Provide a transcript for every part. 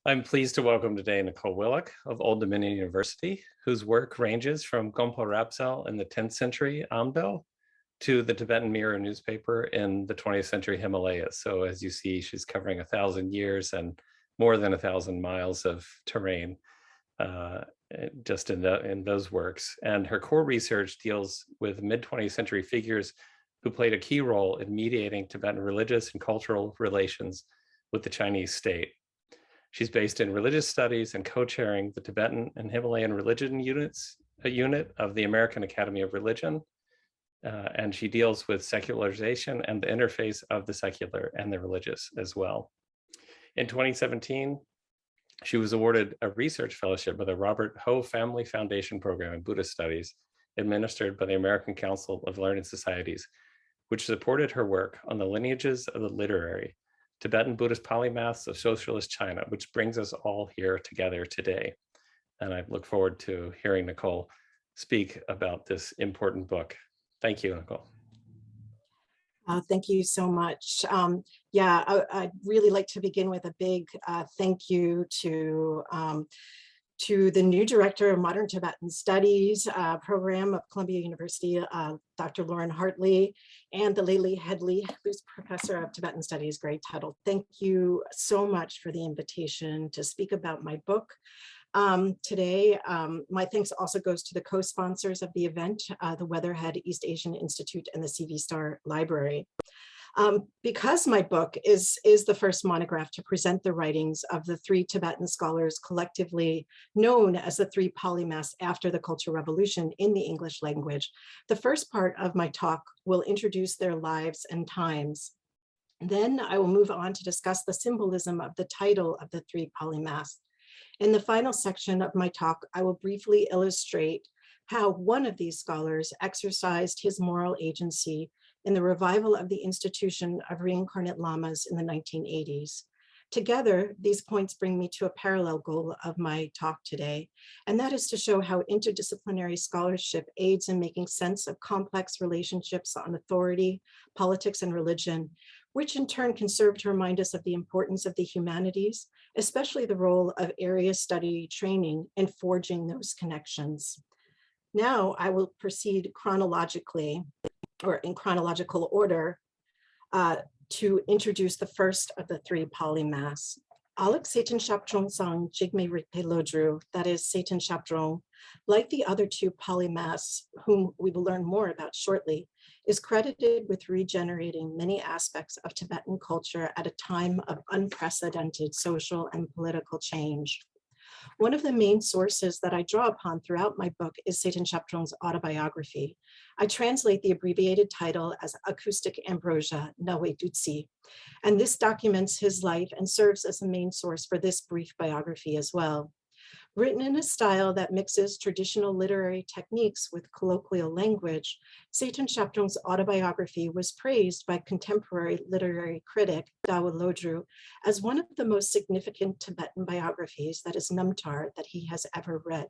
I'm pleased to welcome today Nicole Willock of Old Dominion University, whose work ranges from Gompo Rapsal in the 10th century Amdo to the Tibetan Mirror newspaper in the 20th century Himalayas. So as you see, she's covering 1,000 years and more than 1,000 miles of terrain just in those works. And her core research deals with mid-20th century figures who played a key role in mediating Tibetan religious and cultural relations with the Chinese state. She's based in religious studies and co-chairing the Tibetan and Himalayan religion unit of the American Academy of Religion. And she deals with secularization and the interface of the secular and the religious as well. In 2017, she was awarded a research fellowship with the Robert Ho Family Foundation Program in Buddhist Studies, administered by the American Council of Learned Societies, which supported her work on the lineages of the literary Tibetan Buddhist polymaths of Socialist China, which brings us all here together today. And I look forward to hearing Nicole speak about this important book. Thank you, Nicole. Thank you so much. I'd really like to begin with a big thank you to the new director of Modern Tibetan Studies program of Columbia University, Dr. Lauren Hartley, and the Leila Hadley, who's professor of Tibetan Studies, great title. Thank you so much for the invitation to speak about my book today. My thanks also goes to the co-sponsors of the event, the Weatherhead East Asian Institute and the CV Star Library. Because my book is the first monograph to present the writings of the three Tibetan scholars collectively known as the Three Polymaths after the Cultural Revolution in the English language, the first part of my talk will introduce their lives and times. Then I will move on to discuss the symbolism of the title of the Three Polymaths. In the final section of my talk, I will briefly illustrate how one of these scholars exercised his moral agency in the revival of the institution of reincarnate lamas in the 1980s. Together, these points bring me to a parallel goal of my talk today, and that is to show how interdisciplinary scholarship aids in making sense of complex relationships on authority, politics, and religion, which in turn can serve to remind us of the importance of the humanities, especially the role of area study training in forging those connections. Now I will proceed chronologically, or in chronological order, to introduce the first of the three polymaths. Alec Tséten Zhabdrung sang Jigme Rigpe Lodru, that is Tséten Zhabdrung, like the other two polymaths, whom we will learn more about shortly, is credited with regenerating many aspects of Tibetan culture at a time of unprecedented social and political change. One of the main sources that I draw upon throughout my book is Tséten Zhabdrung's autobiography. I translate the abbreviated title as Acoustic Ambrosia, Nawe Dutsi, and this documents his life and serves as the main source for this brief biography as well. Written in a style that mixes traditional literary techniques with colloquial language, Tséten Zhabdrung's autobiography was praised by contemporary literary critic Dawa Lodru as one of the most significant Tibetan biographies, that is Namtar, that he has ever read.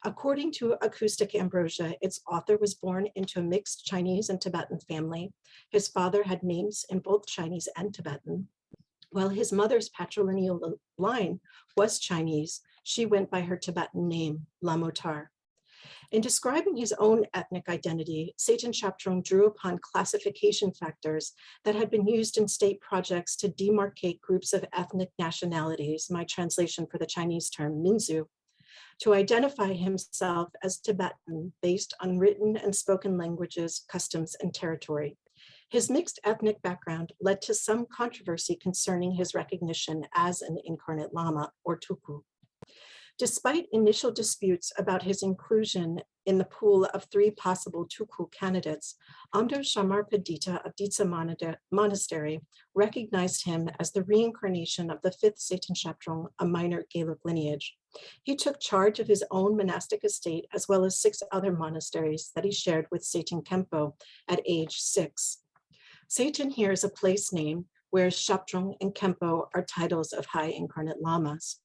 According to Acoustic Ambrosia, its author was born into a mixed Chinese and Tibetan family. His father had names in both Chinese and Tibetan. While his mother's patrilineal line was Chinese, she went by her Tibetan name, Lamotar. In describing his own ethnic identity, Tséten Zhabdrung drew upon classification factors that had been used in state projects to demarcate groups of ethnic nationalities, my translation for the Chinese term Minzu, to identify himself as Tibetan based on written and spoken languages, customs, and territory. His mixed ethnic background led to some controversy concerning his recognition as an incarnate lama, or tuku. Despite initial disputes about his inclusion in the pool of three possible tuku candidates, Amdo Shamarpadita of Ditsa Monastery recognized him as the reincarnation of the fifth Tséten Zhabdrung, a minor Gaelic lineage. He took charge of his own monastic estate as well as 6 other monasteries that he shared with Tséten Khenpo at age 6. Tséten here is a place name, whereas Zhabdrung and Khenpo are titles of high incarnate lamas.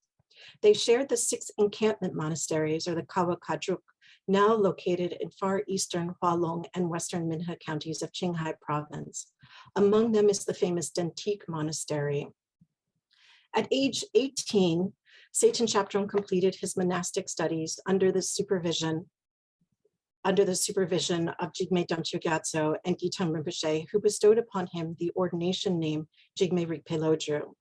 They shared the 6 encampment monasteries, or the Kawa Kadruk, now located in far eastern Hualong and western Minhe counties of Qinghai province. Among them is the famous Dentique Monastery. At age 18, Tséten Zhabdrung completed his monastic studies under the supervision of Jigme Damcho Gyatso and Tséten Rinpoche, who bestowed upon him the ordination name Jigme Rigpe Lodro.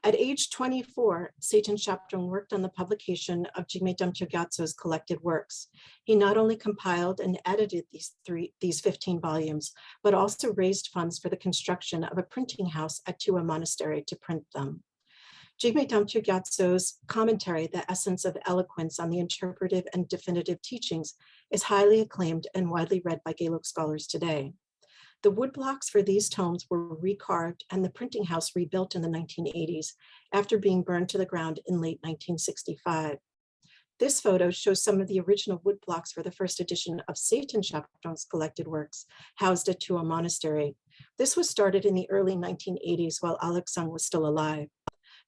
At age 24, Tséten Zhabdrung worked on the publication of Jigme Damcho Gyatso's collected works. He not only compiled and edited these 15 volumes, but also raised funds for the construction of a printing house at Tua Monastery to print them. Jigme Damcho Gyatso's commentary, The Essence of Eloquence on the Interpretive and Definitive Teachings, is highly acclaimed and widely read by Gaelic scholars today. The woodblocks for these tomes were recarved and the printing house rebuilt in the 1980s after being burned to the ground in late 1965. This photo shows some of the original woodblocks for the first edition of Tséten Zhabdrung's collected works housed at Tua Monastery. This was started in the early 1980s while Alexung was still alive.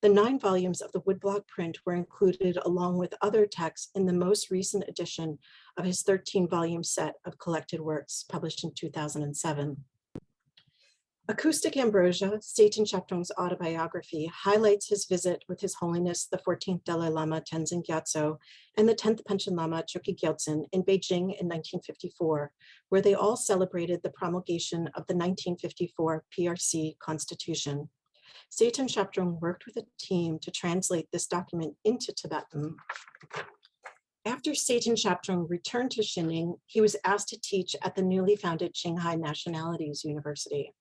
The 9 volumes of the woodblock print were included along with other texts in the most recent edition of his 13-volume set of collected works published in 2007. Acoustic Ambrosia, Tséten Zhabdrung's autobiography, highlights his visit with His Holiness the 14th Dalai Lama Tenzin Gyatso and the 10th Panchen Lama Chökyi Gyaltsen in Beijing in 1954, where they all celebrated the promulgation of the 1954 PRC Constitution. Tséten Zhabdrung worked with a team to translate this document into Tibetan. After Tséten Zhabdrung returned to Xining, he was asked to teach at the newly founded Shanghai Nationalities University.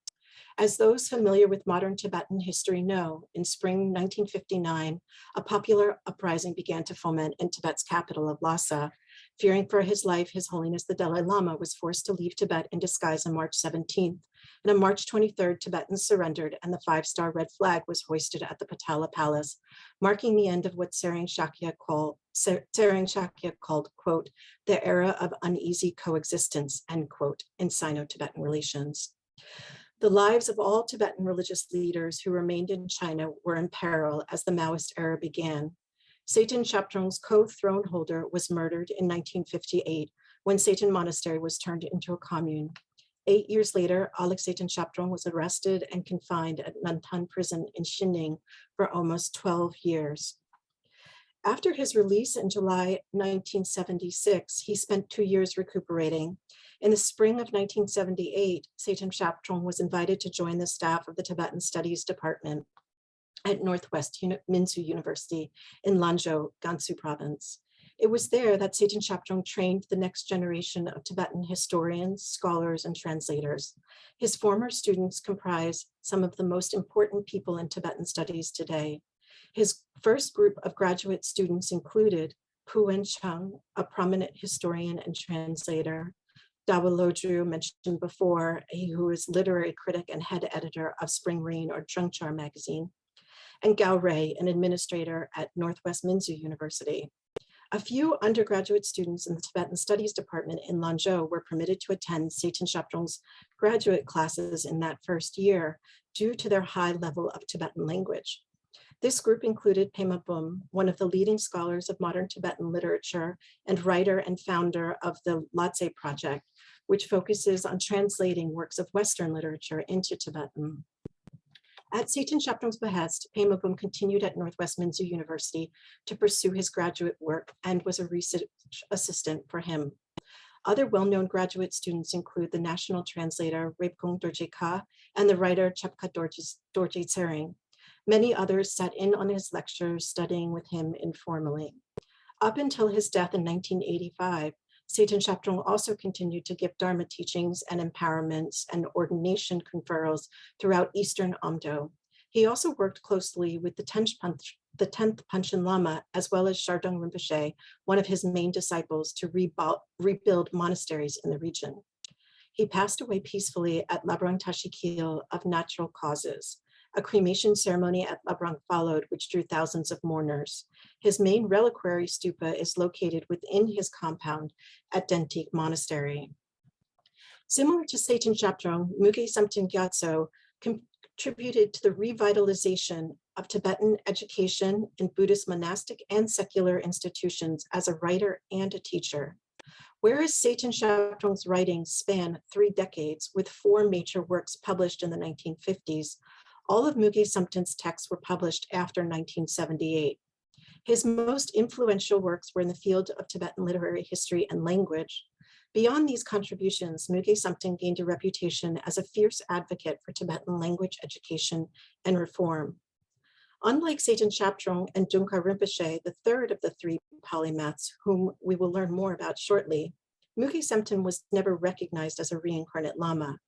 As those familiar with modern Tibetan history know, in spring 1959, a popular uprising began to foment in Tibet's capital of Lhasa. Fearing for his life, His Holiness the Dalai Lama was forced to leave Tibet in disguise on March 17th. And on March 23rd, Tibetans surrendered and the 5-star red flag was hoisted at the Potala Palace, marking the end of what Tsering Shakya called, quote, the era of uneasy coexistence, end quote, in Sino-Tibetan relations. The lives of all Tibetan religious leaders who remained in China were in peril as the Maoist era began. Tséten Zhabdrung's co-throne holder was murdered in 1958 when Tséten Monastery was turned into a commune. 8 years later, Alex Tséten Zhabdrung was arrested and confined at Nantan prison in Xining for almost 12 years. After his release in July 1976, he spent 2 years recuperating. In the spring of 1978, Tséten Zhabdrung was invited to join the staff of the Tibetan Studies Department at Northwest Minzu University in Lanzhou, Gansu Province. It was there that Tséten Zhabdrung trained the next generation of Tibetan historians, scholars, and translators. His former students comprise some of the most important people in Tibetan studies today. His first group of graduate students included Pu Wencheng, a prominent historian and translator, Dawa Lodru, mentioned before, who is literary critic and head editor of Spring Rain or Zhengchar magazine, and Gao Rei, an administrator at Northwest Minzu University. A few undergraduate students in the Tibetan Studies Department in Lanzhou were permitted to attend Tséten Zhabdrung's graduate classes in that first year due to their high level of Tibetan language. This group included Pema Bum, one of the leading scholars of modern Tibetan literature and writer and founder of the Latse Project, which focuses on translating works of Western literature into Tibetan. At Tséten Zhabdrung's behest, Pema Bum continued at Northwest Minzu University to pursue his graduate work and was a research assistant for him. Other well-known graduate students include the national translator Rebkong Dorje Ka and the writer Chapka Dorje Tsering. Many others sat in on his lectures, studying with him informally. Up until his death in 1985, Tséten Zhabdrung also continued to give Dharma teachings and empowerments and ordination conferrals throughout Eastern Amdo. He also worked closely with the 10th Panchen Lama, as well as Shardung Rinpoche, one of his main disciples, to rebuild monasteries in the region. He passed away peacefully at Labrang Tashi Keel of natural causes. A cremation ceremony at Labrang followed, which drew thousands of mourners. His main reliquary stupa is located within his compound at Dentik Monastery. Similar to Tséten Zhabdrung, Muge Samten Gyatso contributed to the revitalization of Tibetan education in Buddhist monastic and secular institutions as a writer and a teacher. Whereas Tséten Zhabdrung's writings span 3 decades with 4 major works published in the 1950s, All of Muge Samten's texts were published after 1978. His most influential works were in the field of Tibetan literary history and language. Beyond these contributions, Muge Samten gained a reputation as a fierce advocate for Tibetan language education and reform. Unlike Tséten Zhabdrung and Dungkar Rinpoche, the third of the three polymaths, whom we will learn more about shortly, Muge Samten was never recognized as a reincarnate Lama.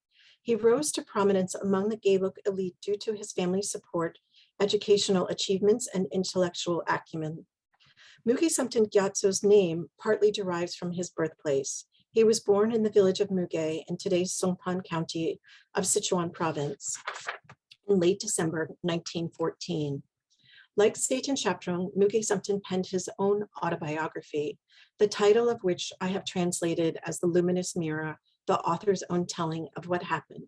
He rose to prominence among the Gelug elite due to his family's support, educational achievements, and intellectual acumen. Muge Samten Gyatso's name partly derives from his birthplace. He was born in the village of Muge in today's Songpan County of Sichuan Province in late December 1914. Like Tséten Zhabdrung, Muge Samten penned his own autobiography, the title of which I have translated as The Luminous Mirror, the author's own telling of what happened.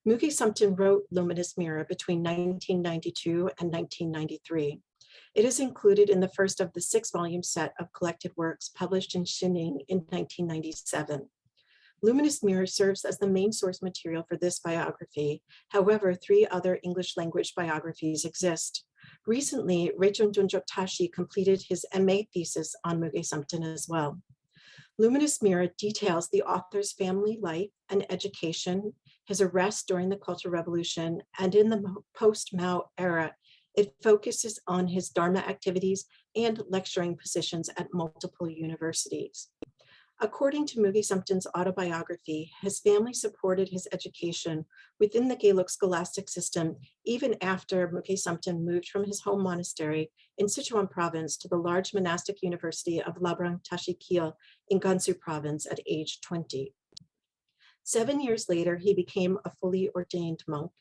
Muge Samten wrote Luminous Mirror between 1992 and 1993. It is included in the first of the 6-volume set of collected works published in Xining in 1997. Luminous Mirror serves as the main source material for this biography. However, 3 other English language biographies exist. Recently, Rachel Dunjok Tashi completed his MA thesis on Muge Samten as well. Luminous Mirror details the author's family life and education, his arrest during the Cultural Revolution, and in the post-Mao era, it focuses on his Dharma activities and lecturing positions at multiple universities. According to Muge Samten's autobiography, his family supported his education within the Gelug scholastic system even after Muge Samten moved from his home monastery in Sichuan province to the large monastic university of Labrang Tashi Kyil in Gansu province at age 20. 7 years later, he became a fully ordained monk.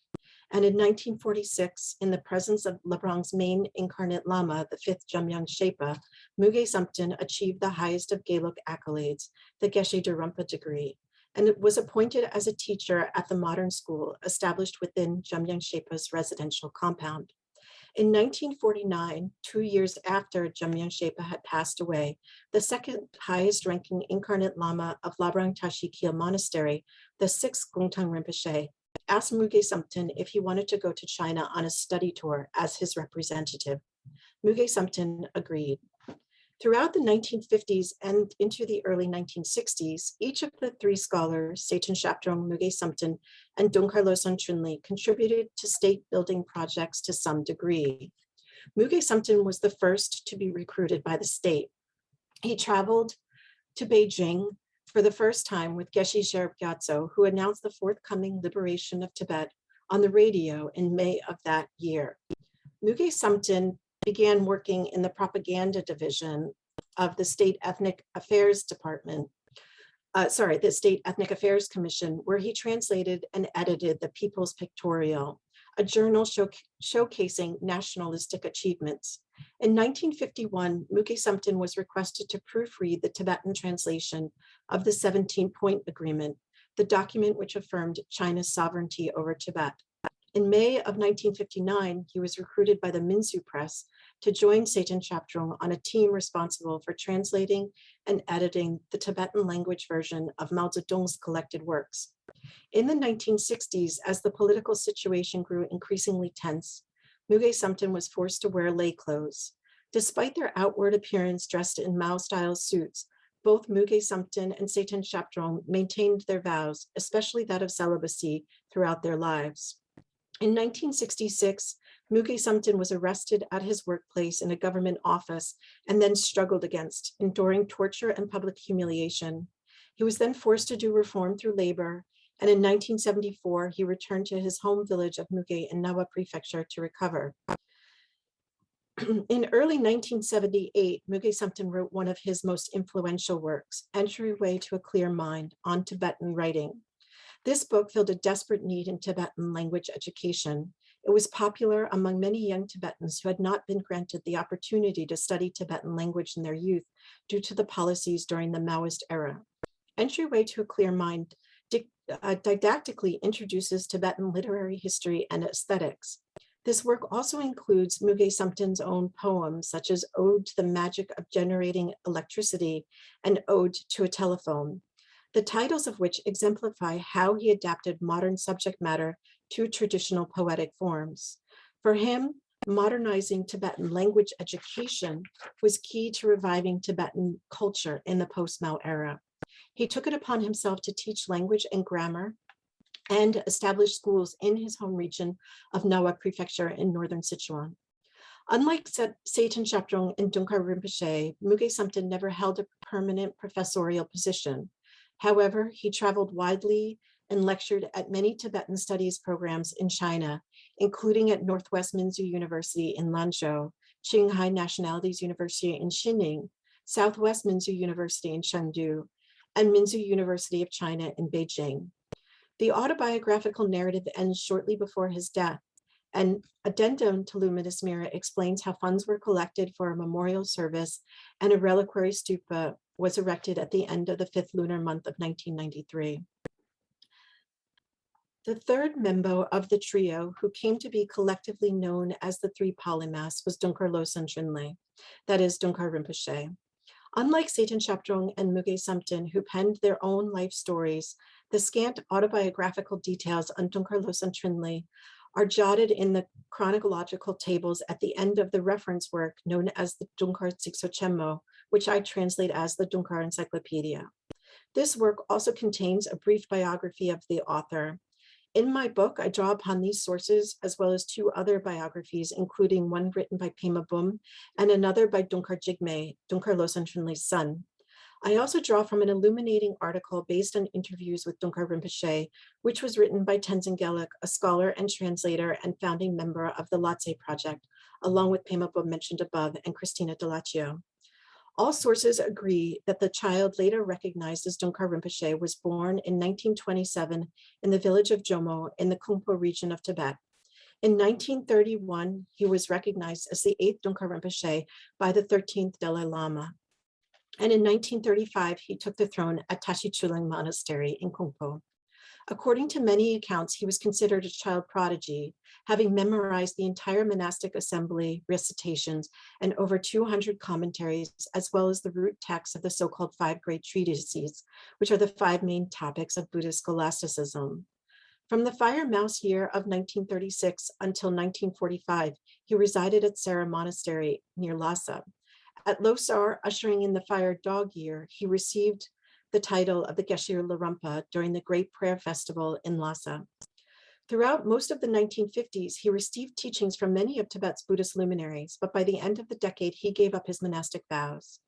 And in 1946, in the presence of Labrang's main incarnate Lama, the 5th Jamyang Shepa, Muge Samten achieved the highest of Gelug accolades, the Geshe Derumpa degree, and it was appointed as a teacher at the modern school established within Jamyang Shepa's residential compound. In 1949, 2 years after Jamyang Shepa had passed away, the second highest ranking incarnate Lama of Labrang Tashi Kyil Monastery, the 6th Gongtang Rinpoche, asked Muge Samten if he wanted to go to China on a study tour as his representative. Muge Samten agreed. Throughout the 1950s and into the early 1960s, each of the 3 scholars, Tséten Zhabdrung, Muge Samten, and Dungkar Lozang Trinlé, contributed to state building projects to some degree. Muge Samten was the first to be recruited by the state. He traveled to Beijing for the first time with Geshe Sherab Gyatso, who announced the forthcoming liberation of Tibet on the radio in May of that year. Muge Samten began working in the propaganda division of the State Ethnic Affairs Department, the State Ethnic Affairs Commission, where he translated and edited the People's Pictorial, a journal showcasing nationalistic achievements. In 1951, Muge Samten was requested to proofread the Tibetan translation of the 17-Point Agreement, the document which affirmed China's sovereignty over Tibet. In May of 1959, he was recruited by the Minzu Press to join Tséten Zhabdrung on a team responsible for translating and editing the Tibetan language version of Mao Zedong's collected works. In the 1960s, as the political situation grew increasingly tense, Muge Samten was forced to wear lay clothes. Despite their outward appearance dressed in Mao-style suits, both Muge Samten and Tséten Zhabdrung maintained their vows, especially that of celibacy, throughout their lives. In 1966, Muge Samten was arrested at his workplace in a government office and then struggled against, enduring torture and public humiliation. He was then forced to do reform through labor, and in 1974, he returned to his home village of Muge in Nawa Prefecture to recover. In early 1978, Muge Samten wrote one of his most influential works, Entryway to a Clear Mind, on Tibetan writing. This book filled a desperate need in Tibetan language education. It was popular among many young Tibetans who had not been granted the opportunity to study Tibetan language in their youth due to the policies during the Maoist era. Entryway to a Clear Mind didactically introduces Tibetan literary history and aesthetics. This work also includes Muge Samten's own poems, such as Ode to the Magic of Generating Electricity and Ode to a Telephone. the titles of which exemplify how he adapted modern subject matter to traditional poetic forms. For him, modernizing Tibetan language education was key to reviving Tibetan culture in the post-Mao era. He took it upon himself to teach language and grammar and establish schools in his home region of Nawa Prefecture in northern Sichuan. Unlike Tséten Zhabdrung and Dungkar Rinpoche, Muge Samten never held a permanent professorial position. However, he traveled widely and lectured at many Tibetan studies programs in China, including at Northwest Minzu University in Lanzhou, Qinghai Nationalities University in Xining, Southwest Minzu University in Chengdu, and Minzu University of China in Beijing. The autobiographical narrative ends shortly before his death. An addendum to Luminous Mirror explains how funds were collected for a memorial service and a reliquary stupa was erected at the end of the 5th lunar month of 1993. The third member of the trio, who came to be collectively known as the Three Polymaths, was Dungkar Lozang Trinlé, that is Dungkar Rinpoche. Unlike Tséten Zhabdrung and Muge Samten, who penned their own life stories, the scant autobiographical details on Dungkar Lozang Trinlé are jotted in the chronological tables at the end of the reference work known as the Dungkar Tsiksochemo, which I translate as the Dungkar Encyclopedia. This work also contains a brief biography of the author. In my book, I draw upon these sources as well as 2 other biographies, including one written by Pema Bum and another by Dungkar Jigme, Dungkar Lozang Trinlé's son. I also draw from an illuminating article based on interviews with Dungkar Rinpoche, which was written by Tenzin Geluk, a scholar and translator and founding member of the Lhotse Project, along with Pema Bum mentioned above and Christina Delaccio. All sources agree that the child later recognized as Dungkar Rinpoche was born in 1927 in the village of Jomo in the Kungpo region of Tibet. In 1931, he was recognized as the 8th Dungkar Rinpoche by the 13th Dalai Lama. And in 1935, he took the throne at Tashi-Chuling Monastery in Kungpo. According to many accounts, he was considered a child prodigy, having memorized the entire monastic assembly recitations and over 200 commentaries, as well as the root texts of the so-called 5 great treatises, which are the 5 main topics of Buddhist scholasticism. From the Fire Mouse year of 1936 until 1945, he resided at Sera Monastery near Lhasa. At Losar, ushering in the Fire Dog year, he received the title of the Geshe Larumpa during the Great Prayer Festival in Lhasa. Throughout most of the 1950s, he received teachings from many of Tibet's Buddhist luminaries, but by the end of the decade, he gave up his monastic vows.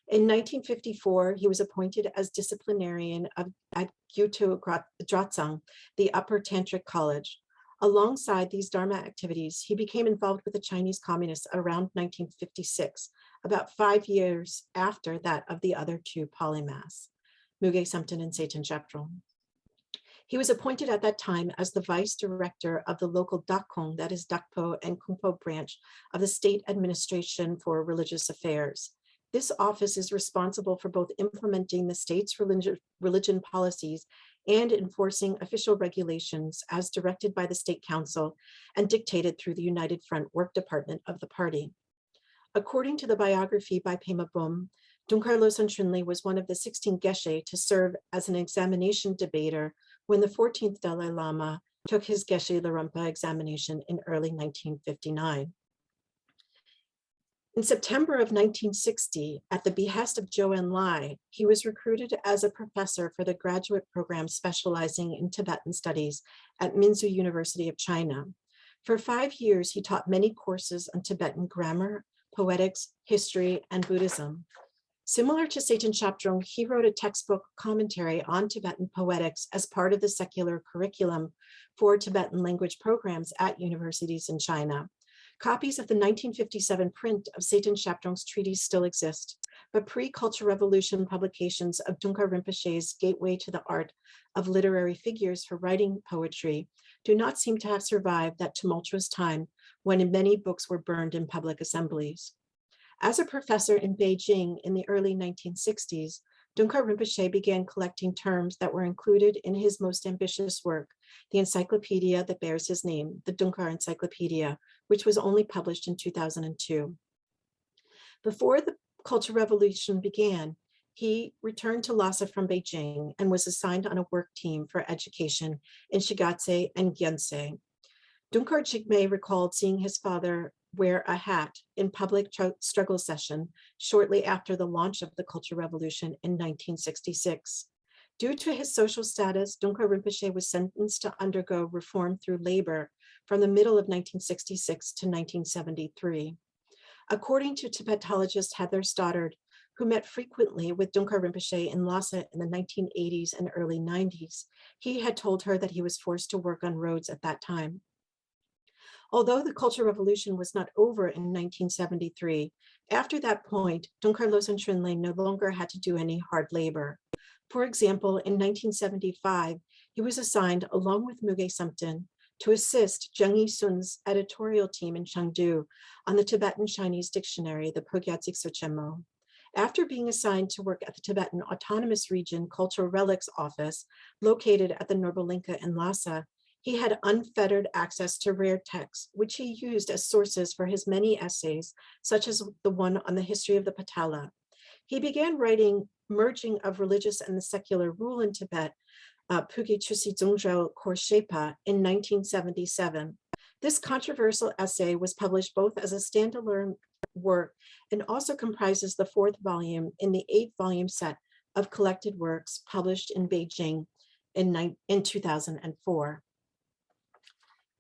In 1954, he was appointed as disciplinarian at Gyuto Drotsang, the Upper Tantric College. Alongside these Dharma activities, he became involved with the Chinese communists around 1956, about 5 years after that of the other 2 polymaths, Muge Samten and Tséten Zhabdrung. He was appointed at that time as the vice director of the local Dakong, that is Dakpo and Kungpo branch of the State Administration for Religious Affairs. This office is responsible for both implementing the state's religion policies and enforcing official regulations as directed by the State Council and dictated through the United Front Work Department of the party. According to the biography by Pema Bum, Dungkar Lozang Trinlé was one of the 16 Geshe to serve as an examination debater when the 14th Dalai Lama took his Geshe Larumpa examination in early 1959. In September of 1960, at the behest of Zhou Enlai, he was recruited as a professor for the graduate program specializing in Tibetan studies at Minzu University of China. For 5 years, he taught many courses on Tibetan grammar, poetics, history, and Buddhism. Similar to Tséten Zhabdrung, he wrote a textbook commentary on Tibetan poetics as part of the secular curriculum for Tibetan language programs at universities in China. Copies of the 1957 print of Tséten Zhabdrung's treatise still exist, but pre-Cultural Revolution publications of Dungkar Rinpoche's Gateway to the Art of Literary Figures for Writing Poetry do not seem to have survived that tumultuous time when many books were burned in public assemblies. As a professor in Beijing in the early 1960s, Dungkar Rinpoche began collecting terms that were included in his most ambitious work, the encyclopedia that bears his name, the Dungkar Encyclopedia, which was only published in 2002. Before the Cultural Revolution began, he returned to Lhasa from Beijing and was assigned on a work team for education in Shigatse and Gyensé. Dungkar Jigme recalled seeing his father wear a hat in public struggle session shortly after the launch of the Cultural Revolution in 1966. Due to his social status, Dungkar Rinpoche was sentenced to undergo reform through labor from the middle of 1966 to 1973. According to Tibetologist Heather Stoddard, who met frequently with Dungkar Rinpoche in Lhasa in the 1980s and early 90s, he had told her that he was forced to work on roads at that time. Although the Cultural Revolution was not over in 1973, after that point, Dungkar Lozang Trinlé no longer had to do any hard labor. For example, in 1975, he was assigned, along with Muge Samten, to assist Zheng Yisun's editorial team in Chengdu on the Tibetan Chinese dictionary, the Pogyatzik Sochemo. After being assigned to work at the Tibetan Autonomous Region Cultural Relics Office, located at the Norbolinka in Lhasa, he had unfettered access to rare texts, which he used as sources for his many essays, such as the one on the history of the Patala. He began writing Merging of Religious and the Secular Rule in Tibet, Pugi Chusi Zhongzhou Korshepa, in 1977. This controversial essay was published both as a standalone work and also comprises the fourth volume in the 8-volume set of collected works published in Beijing in 2004.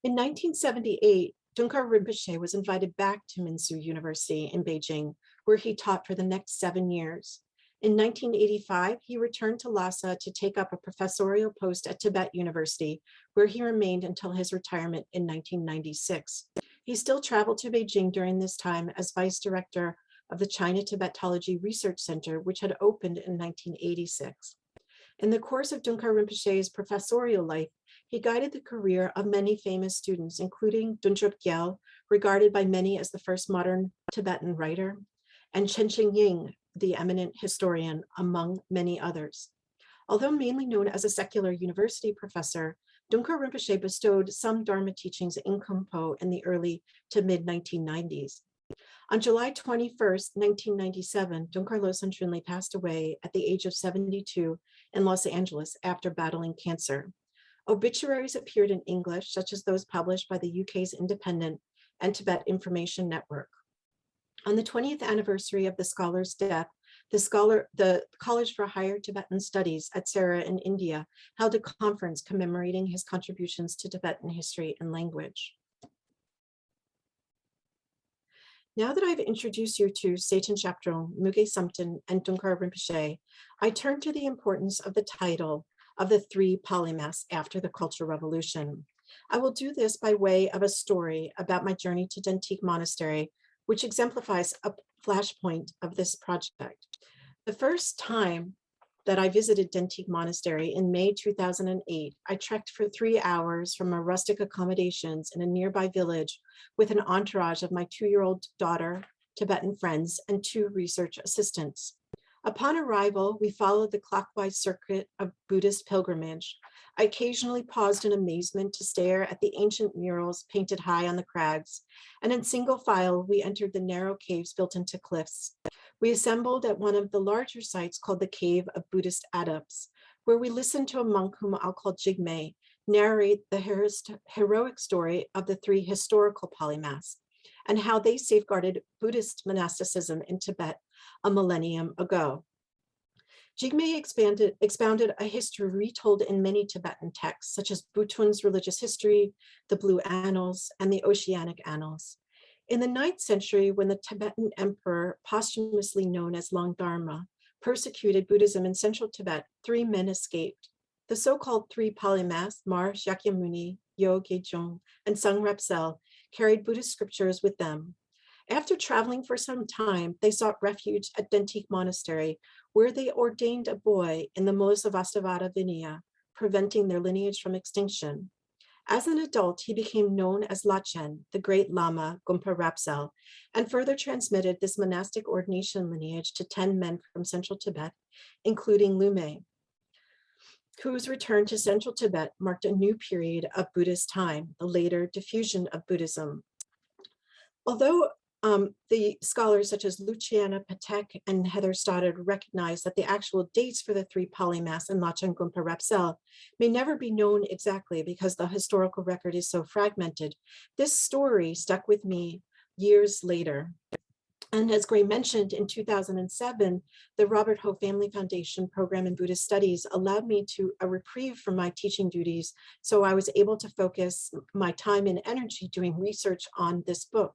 In 1978, Dungkar Rinpoche was invited back to Minsu University in Beijing, where he taught for the next 7 years. In 1985, he returned to Lhasa to take up a professorial post at Tibet University, where he remained until his retirement in 1996. He still traveled to Beijing during this time as vice director of the China Tibetology Research Center, which had opened in 1986. In the course of Dungkar Rinpoche's professorial life, he guided the career of many famous students, including Dundrup Gyal, regarded by many as the first modern Tibetan writer, and Chenxing Ying, the eminent historian, among many others. Although mainly known as a secular university professor, Dungkar Rinpoche bestowed some Dharma teachings in Khumpo in the early to mid-1990s. On July 21st, 1997, Dungkar Lozang Trinlé passed away at the age of 72 in Los Angeles after battling cancer. Obituaries appeared in English, such as those published by the UK's Independent and Tibet Information Network. On the 20th anniversary of the scholar's death, the College for Higher Tibetan Studies at Sera in India held a conference commemorating his contributions to Tibetan history and language. Now that I've introduced you to Tséten Zhabdrung, Muge Samten, and Dungkar Rinpoche, I turn to the importance of the title of the Three Polymaths after the Cultural Revolution. I will do this by way of a story about my journey to Dantik Monastery, which exemplifies a flashpoint of this project. The first time that I visited Dantik Monastery in May 2008, I trekked for 3 hours from my rustic accommodations in a nearby village with an entourage of my 2-year-old daughter, Tibetan friends, and 2 research assistants. Upon arrival, we followed the clockwise circuit of Buddhist pilgrimage. I occasionally paused in amazement to stare at the ancient murals painted high on the crags, and in single file, we entered the narrow caves built into cliffs. We assembled at one of the larger sites called the Cave of Buddhist Adepts, where we listened to a monk whom I'll call Jigme narrate the heroic story of the 3 historical polymaths and how they safeguarded Buddhist monasticism in Tibet a millennium ago. Jigme expounded a history retold in many Tibetan texts, such as Butun's religious history, the Blue Annals, and the Oceanic Annals. In the 9th century, when the Tibetan emperor, posthumously known as Longdharma, persecuted Buddhism in central Tibet, 3 men escaped. The so-called 3 polymaths, Mar Shakyamuni, Yo Gejong, and Sung Rapsel, carried Buddhist scriptures with them. After traveling for some time, they sought refuge at Dantik Monastery, where they ordained a boy in the Mulasavastavada Vinaya, preventing their lineage from extinction. As an adult, he became known as Lachen, the great Lama Gumpa Rapsel, and further transmitted this monastic ordination lineage to 10 men from central Tibet, including Lume, whose return to central Tibet marked a new period of Buddhist time, the later diffusion of Buddhism. Although The scholars such as Luciana Patek and Heather Stoddard recognize that the actual dates for the three polymaths and Lachang Gumpa Rapsel may never be known exactly because the historical record is so fragmented. This story stuck with me years later. And as Gray mentioned, in 2007, the Robert Ho Family Foundation program in Buddhist studies allowed me a reprieve from my teaching duties, so I was able to focus my time and energy doing research on this book.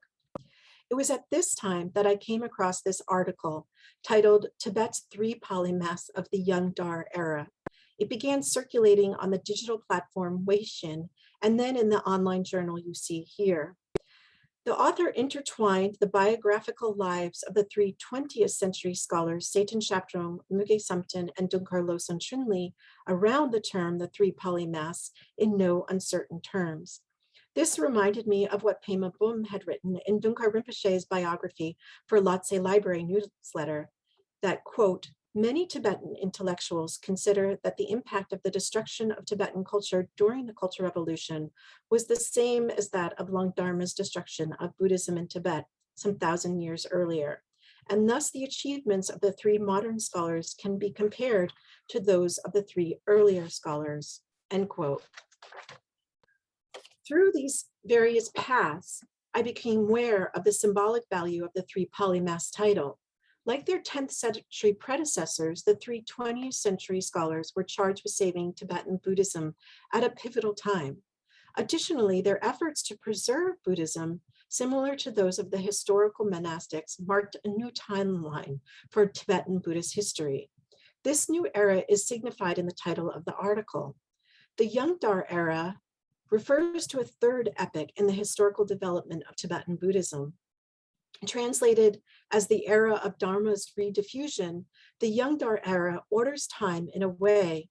It was at this time that I came across this article titled Tibet's Three Polymaths of the Young Dar Era. It began circulating on the digital platform Weixin and then in the online journal you see here. The author intertwined the biographical lives of the three 20th century scholars, Tséten Zhabdrung, Muge Samten, and Dungkar Lozang Trinlé, around the term the three polymaths in no uncertain terms. This reminded me of what Pema Bum had written in Dungkar Rinpoche's biography for Lhotse Library newsletter, that, quote, many Tibetan intellectuals consider that the impact of the destruction of Tibetan culture during the Cultural Revolution was the same as that of Langdharma's destruction of Buddhism in Tibet some 1,000 years earlier. And thus the achievements of the three modern scholars can be compared to those of the three earlier scholars, end quote. Through these various paths, I became aware of the symbolic value of the three polymaths title. Like their 10th century predecessors, the three 20th century scholars were charged with saving Tibetan Buddhism at a pivotal time. Additionally, their efforts to preserve Buddhism, similar to those of the historical monastics, marked a new timeline for Tibetan Buddhist history. This new era is signified in the title of the article. The Young Dar era refers to a third epoch in the historical development of Tibetan Buddhism. Translated as the era of Dharma's rediffusion, the Young Dar era orders time in a way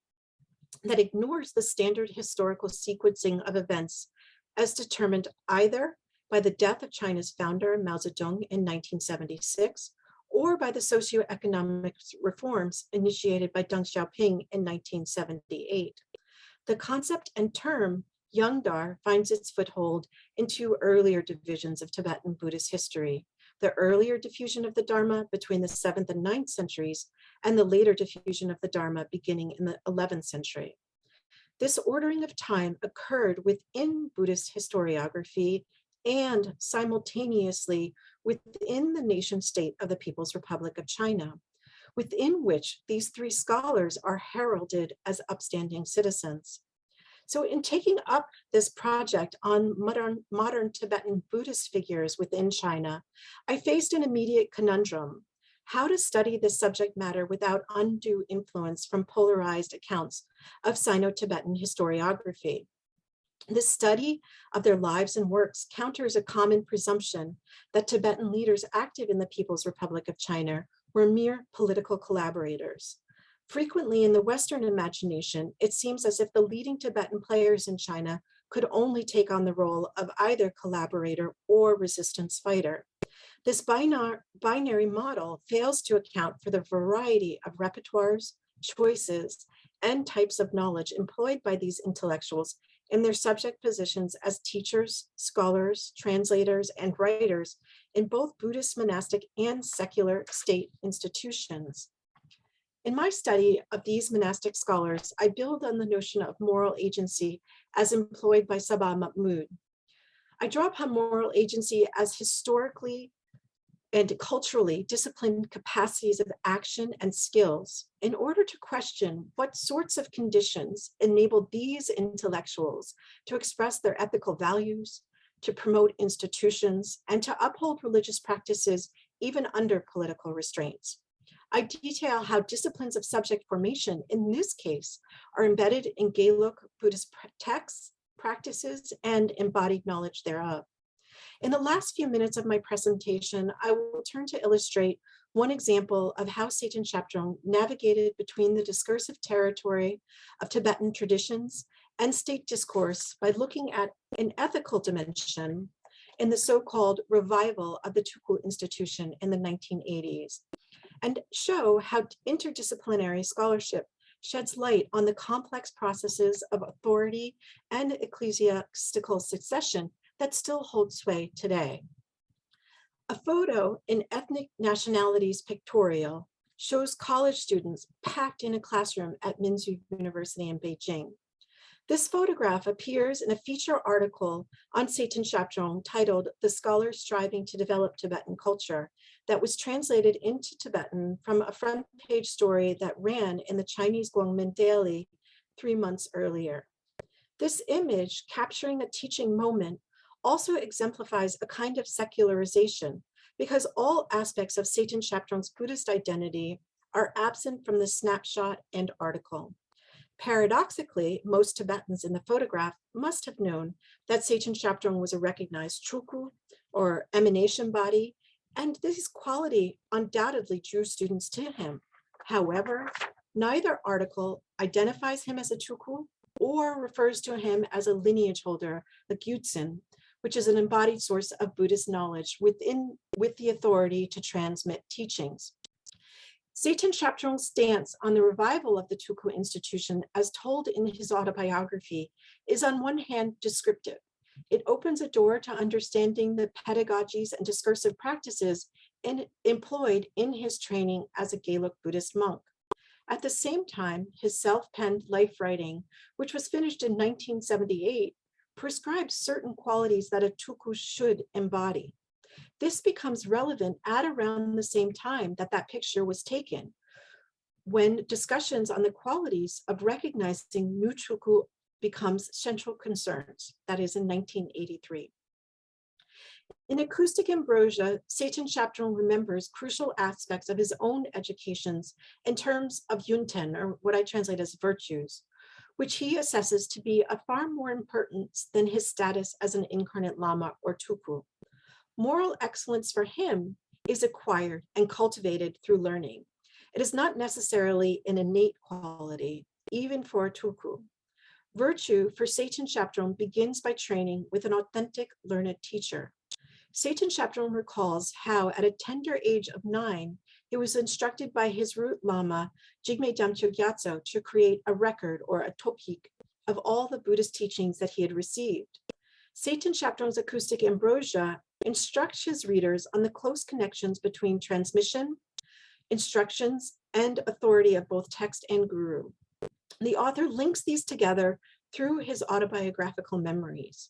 that ignores the standard historical sequencing of events as determined either by the death of China's founder Mao Zedong in 1976 or by the socioeconomic reforms initiated by Deng Xiaoping in 1978. The concept and term Young Dar finds its foothold in two earlier divisions of Tibetan Buddhist history, the earlier diffusion of the Dharma between the 7th and 9th centuries, and the later diffusion of the Dharma beginning in the 11th century. This ordering of time occurred within Buddhist historiography and simultaneously within the nation state of the People's Republic of China, within which these three scholars are heralded as upstanding citizens. So in taking up this project on modern Tibetan Buddhist figures within China, I faced an immediate conundrum: how to study this subject matter without undue influence from polarized accounts of Sino-Tibetan historiography. The study of their lives and works counters a common presumption that Tibetan leaders active in the People's Republic of China were mere political collaborators. Frequently in the Western imagination, it seems as if the leading Tibetan players in China could only take on the role of either collaborator or resistance fighter. This binary model fails to account for the variety of repertoires, choices, and types of knowledge employed by these intellectuals in their subject positions as teachers, scholars, translators, and writers in both Buddhist monastic and secular state institutions. In my study of these monastic scholars, I build on the notion of moral agency as employed by Sabah Mahmud. I draw upon moral agency as historically and culturally disciplined capacities of action and skills in order to question what sorts of conditions enable these intellectuals to express their ethical values, to promote institutions, and to uphold religious practices even under political restraints. I detail how disciplines of subject formation, in this case, are embedded in Gelug Buddhist texts, practices, and embodied knowledge thereof. In the last few minutes of my presentation, I will turn to illustrate one example of how Tséten Zhabdrung navigated between the discursive territory of Tibetan traditions and state discourse by looking at an ethical dimension in the so-called revival of the Tuttle institution in the 1980s, and show how interdisciplinary scholarship sheds light on the complex processes of authority and ecclesiastical succession that still hold sway today. A photo in Ethnic Nationalities Pictorial shows college students packed in a classroom at Minzu University in Beijing. This photograph appears in a feature article on Tséten Zhabdrung titled "The Scholar Striving to Develop Tibetan Culture" that was translated into Tibetan from a front page story that ran in the Chinese Guangmin Daily 3 months earlier. This image, capturing a teaching moment, also exemplifies a kind of secularization because all aspects of Tséten Zhabdrung's Buddhist identity are absent from the snapshot and article. Paradoxically, most Tibetans in the photograph must have known that Tséten Zhabdrung was a recognized chuku, or emanation body, and this quality undoubtedly drew students to him. However, neither article identifies him as a chuku or refers to him as a lineage holder, a gyutsen, which is an embodied source of Buddhist knowledge with the authority to transmit teachings. Tséten Zhabdrung's stance on the revival of the Tuku institution, as told in his autobiography, is on one hand descriptive. It opens a door to understanding the pedagogies and discursive practices employed in his training as a Gelug Buddhist monk. At the same time, his self-penned life writing, which was finished in 1978, prescribes certain qualities that a Tuku should embody. This becomes relevant at around the same time that that picture was taken, when discussions on the qualities of recognizing new Tuku becomes central concerns, that is in 1983. In Acoustic Ambrosia, Tséten Zhabdrung remembers crucial aspects of his own educations in terms of yunten, or what I translate as virtues, which he assesses to be of far more importance than his status as an incarnate lama or tuku. Moral excellence for him is acquired and cultivated through learning. It is not necessarily an innate quality, even for a tuku. Virtue for Tséten Zhabdrung begins by training with an authentic learned teacher. Tséten Zhabdrung recalls how at a tender age of 9, he was instructed by his root lama, Jigme Damcho Gyatso, to create a record or a topik of all the Buddhist teachings that he had received. Tséten Zhabdrung's Acoustic Ambrosia instructs his readers on the close connections between transmission, instructions, and authority of both text and guru. The author links these together through his autobiographical memories.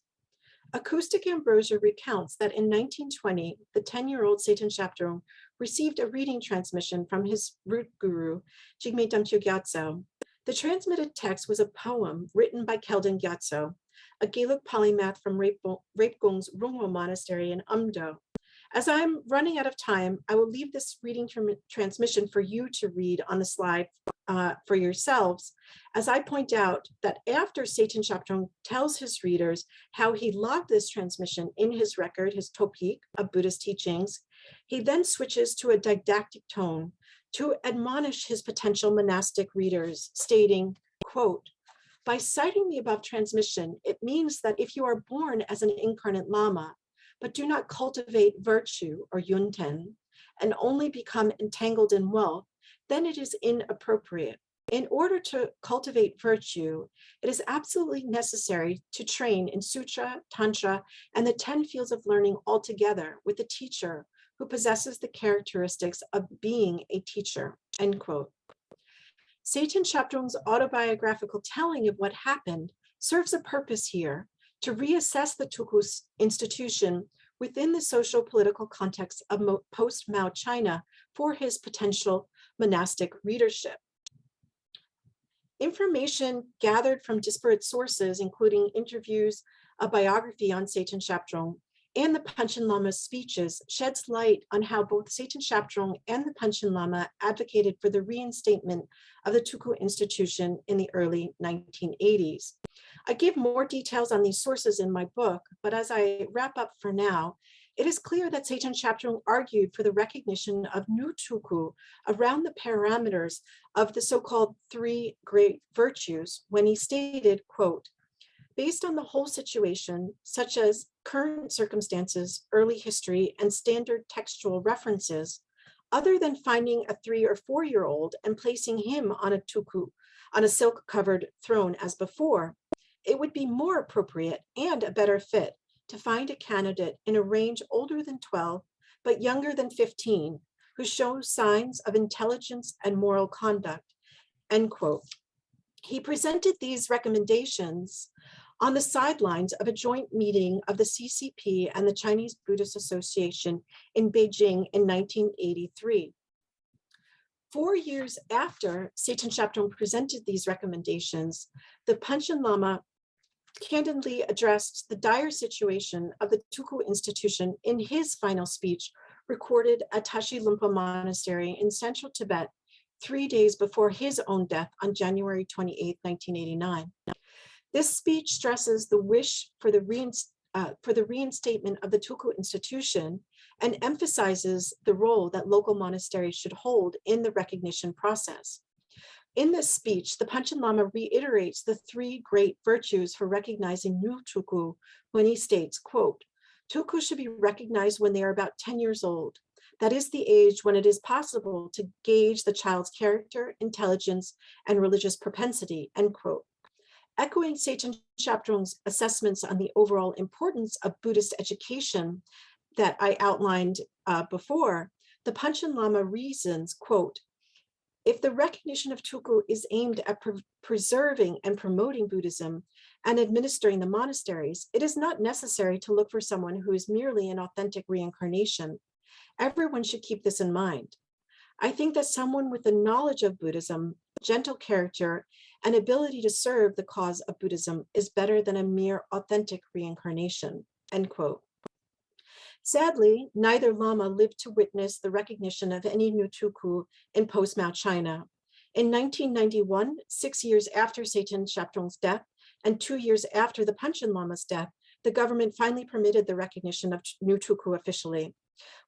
Acoustic Ambrosia recounts that in 1920, the 10-year-old Tséten Zhabdrung received a reading transmission from his root guru, Jigme Damcho Gyatso. The transmitted text was a poem written by Kheldon Gyatso, a Gelug polymath from Raepgong's Rungwa Monastery in Umdo. As I'm running out of time, I will leave this reading transmission for you to read on the slide for yourselves, as I point out that after Tséten Zhabdrung tells his readers how he logged this transmission in his record, his topik of Buddhist teachings, he then switches to a didactic tone to admonish his potential monastic readers, stating, quote, "By citing the above transmission, it means that if you are born as an incarnate lama, but do not cultivate virtue or yunten, and only become entangled in wealth, then it is inappropriate. In order to cultivate virtue, it is absolutely necessary to train in Sutra, Tantra, and the 10 fields of learning altogether with a teacher who possesses the characteristics of being a teacher," end quote. Tséten Zhabdrung's autobiographical telling of what happened serves a purpose here, to reassess the Tuku institution within the social political context of post-Mao China for his potential monastic readership. Information gathered from disparate sources, including interviews, a biography on Tséten Zhabdrung, and the Panchen Lama's speeches, sheds light on how both Tséten Zhabdrung and the Panchen Lama advocated for the reinstatement of the Tuku institution in the early 1980s. I give more details on these sources in my book, but as I wrap up for now, it is clear that Tséten Zhabdrung argued for the recognition of new Tuku around the parameters of the so-called 3 great virtues when he stated, quote, "Based on the whole situation, such as current circumstances, early history, and standard textual references, other than finding a 3 or 4-year-old and placing him on a tuku, on a silk-covered throne as before, it would be more appropriate and a better fit to find a candidate in a range older than 12 but younger than 15, who show signs of intelligence and moral conduct, end quote. He presented these recommendations on the sidelines of a joint meeting of the CCP and the Chinese Buddhist Association in Beijing in 1983. 4 years after Tséten Zhabdrung presented these recommendations, the Panchen Lama candidly addressed the dire situation of the Tulku institution in his final speech recorded at Tashi Lumpa Monastery in central Tibet 3 days before his own death on January 28, 1989. This speech stresses the wish for the reinstatement of the Tulku institution and emphasizes the role that local monasteries should hold in the recognition process. In this speech, the Panchen Lama reiterates the three great virtues for recognizing new Tulku when he states, quote, Tulku should be recognized when they are about 10 years old. That is the age when it is possible to gauge the child's character, intelligence, and religious propensity, end quote. Echoing Tséten Zhabdrung's assessments on the overall importance of Buddhist education that I outlined before, the Panchen Lama reasons, quote, if the recognition of Tulku is aimed at preserving and promoting Buddhism and administering the monasteries, it is not necessary to look for someone who is merely an authentic reincarnation. Everyone should keep this in mind. I think that someone with a knowledge of Buddhism, gentle character, and ability to serve the cause of Buddhism is better than a mere authentic reincarnation, end quote. Sadly, neither Lama lived to witness the recognition of any new Tulku in post-Mao China. In 1991, 6 years after Tséten Zhabdrung's death and 2 years after the Panchen Lama's death, the government finally permitted the recognition of new Tulku officially.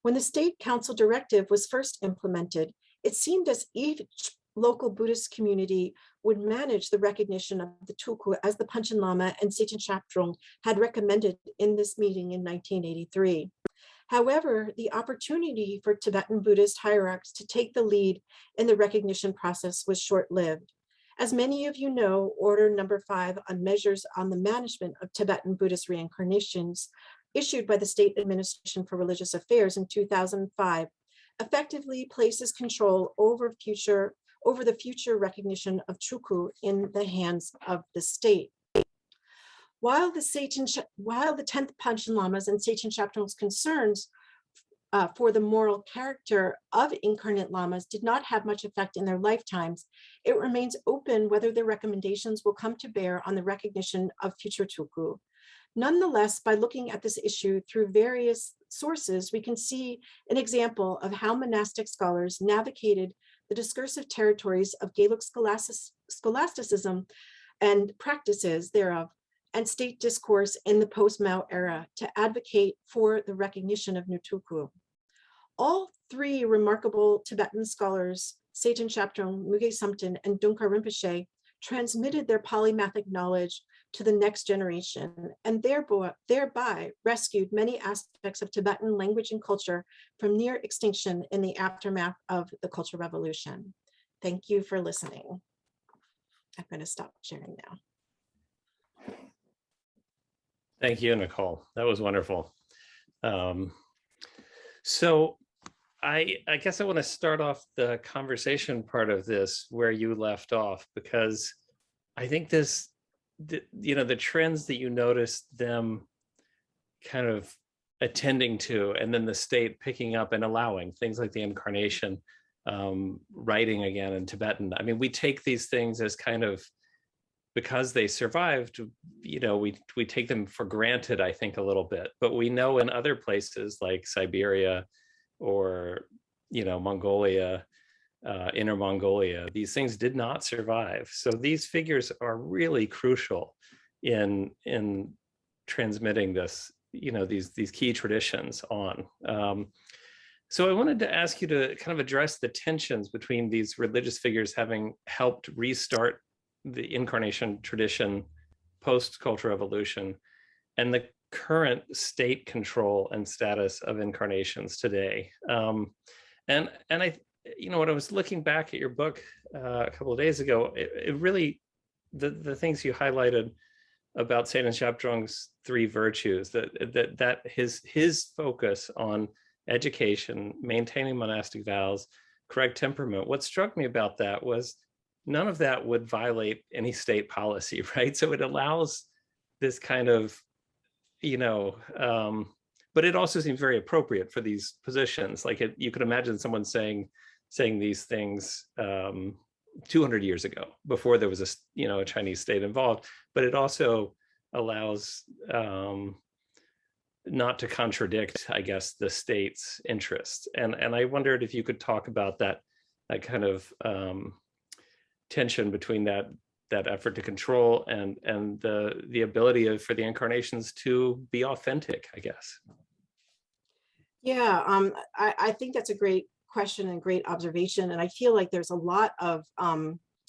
When the State Council directive was first implemented, it seemed as if each local Buddhist community would manage the recognition of the Tulku as the Panchen Lama and Tséten Zhabdrung had recommended in this meeting in 1983. However, the opportunity for Tibetan Buddhist hierarchs to take the lead in the recognition process was short-lived. As many of you know, Order Number 5 on Measures on the Management of Tibetan Buddhist Reincarnations, issued by the State Administration for Religious Affairs in 2005, effectively places control over the future recognition of Tulku in the hands of the state. While the 10th Panchen Lamas and Tséten Zhabdrung's concerns for the moral character of incarnate lamas did not have much effect in their lifetimes, it remains open whether their recommendations will come to bear on the recognition of future Tulku. Nonetheless, by looking at this issue through various sources, we can see an example of how monastic scholars navigated the discursive territories of Gaelic scholasticism and practices thereof, and state discourse in the post-Mao era to advocate for the recognition of new Tulku. All three remarkable Tibetan scholars, Tséten Zhabdrung, Muge Samten, and Dungkar Rinpoche, transmitted their polymathic knowledge to the next generation and thereby rescued many aspects of Tibetan language and culture from near extinction in the aftermath of the Cultural Revolution. Thank you for listening. I'm going to stop sharing now. Thank you, Nicole. That was wonderful. So I guess I want to start off the conversation part of this where you left off, because I think the trends that you noticed them kind of attending to, and then the state picking up and allowing things like the incarnation, writing again in Tibetan. I mean, we take these things as kind of, because they survived, we take them for granted, I think, a little bit. But we know in other places like Siberia or, Mongolia, Inner Mongolia, these things did not survive. So these figures are really crucial in transmitting this, these key traditions on. So I wanted to ask you to kind of address the tensions between these religious figures having helped restart the incarnation tradition post-Cultural Revolution and the current state control and status of incarnations today. And I, when I was looking back at your book a couple of days ago, it really, the things you highlighted about Tséten Zhabdrung's three virtues, that his focus on education, maintaining monastic vows, correct temperament. What struck me about that was none of that would violate any state policy, right? So it allows this kind of, but it also seems very appropriate for these positions. Like you could imagine someone saying these things 200 years ago, before there was a Chinese state involved. But it also allows not to contradict, I guess, the state's interests. And I wondered if you could talk about that kind of tension between that effort to control and the ability for the incarnations to be authentic, I guess. Yeah, I think that's a great question and great observation. And I feel like there's a lot of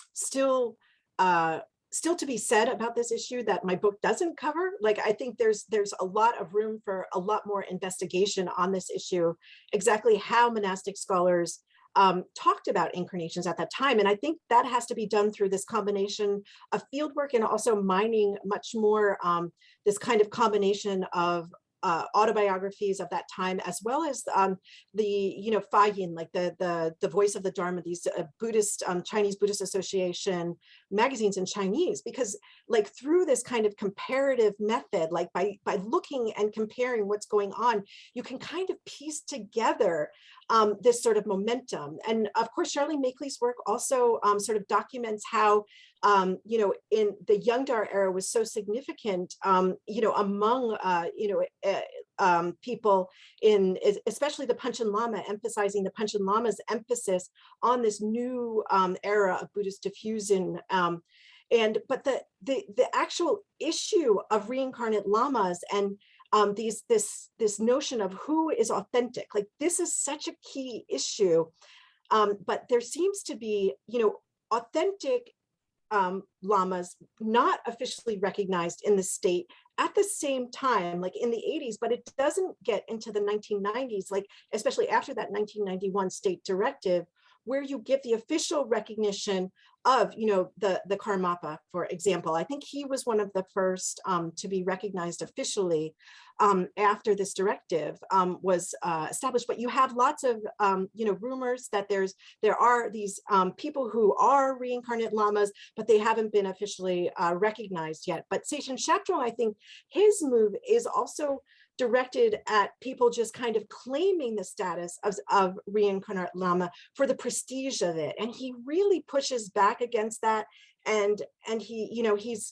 still to be said about this issue that my book doesn't cover. Like, I think there's a lot of room for a lot more investigation on this issue, exactly how monastic scholars talked about incarnations at that time. And I think that has to be done through this combination of fieldwork and also mining much more this kind of combination of autobiographies of that time, as well as the Fayin, like the voice of the Dharma, these Buddhist Chinese Buddhist Association magazines in Chinese, because like through this kind of comparative method, like by looking and comparing what's going on, you can kind of piece together this sort of momentum. And of course, Charlene Makeley's work also sort of documents how in the Yungdar era was so significant, among people in, especially the Panchen Lama, emphasizing the Panchen Lama's emphasis on this new era of Buddhist diffusion. But the actual issue of reincarnate lamas and this notion of who is authentic, like this is such a key issue. But there seems to be, authentic lamas not officially recognized in the state at the same time, like in the 80s, but it doesn't get into the 1990s, like especially after that 1991 state directive, where you give the official recognition of, the Karmapa, for example. I think he was one of the first to be recognized officially after this directive was established. But you have lots of, rumors that there are these people who are reincarnate lamas, but they haven't been officially recognized yet. But Tséten Zhabdrung, I think his move is also directed at people just kind of claiming the status of reincarnate lama for the prestige of it. And he really pushes back against that. And he,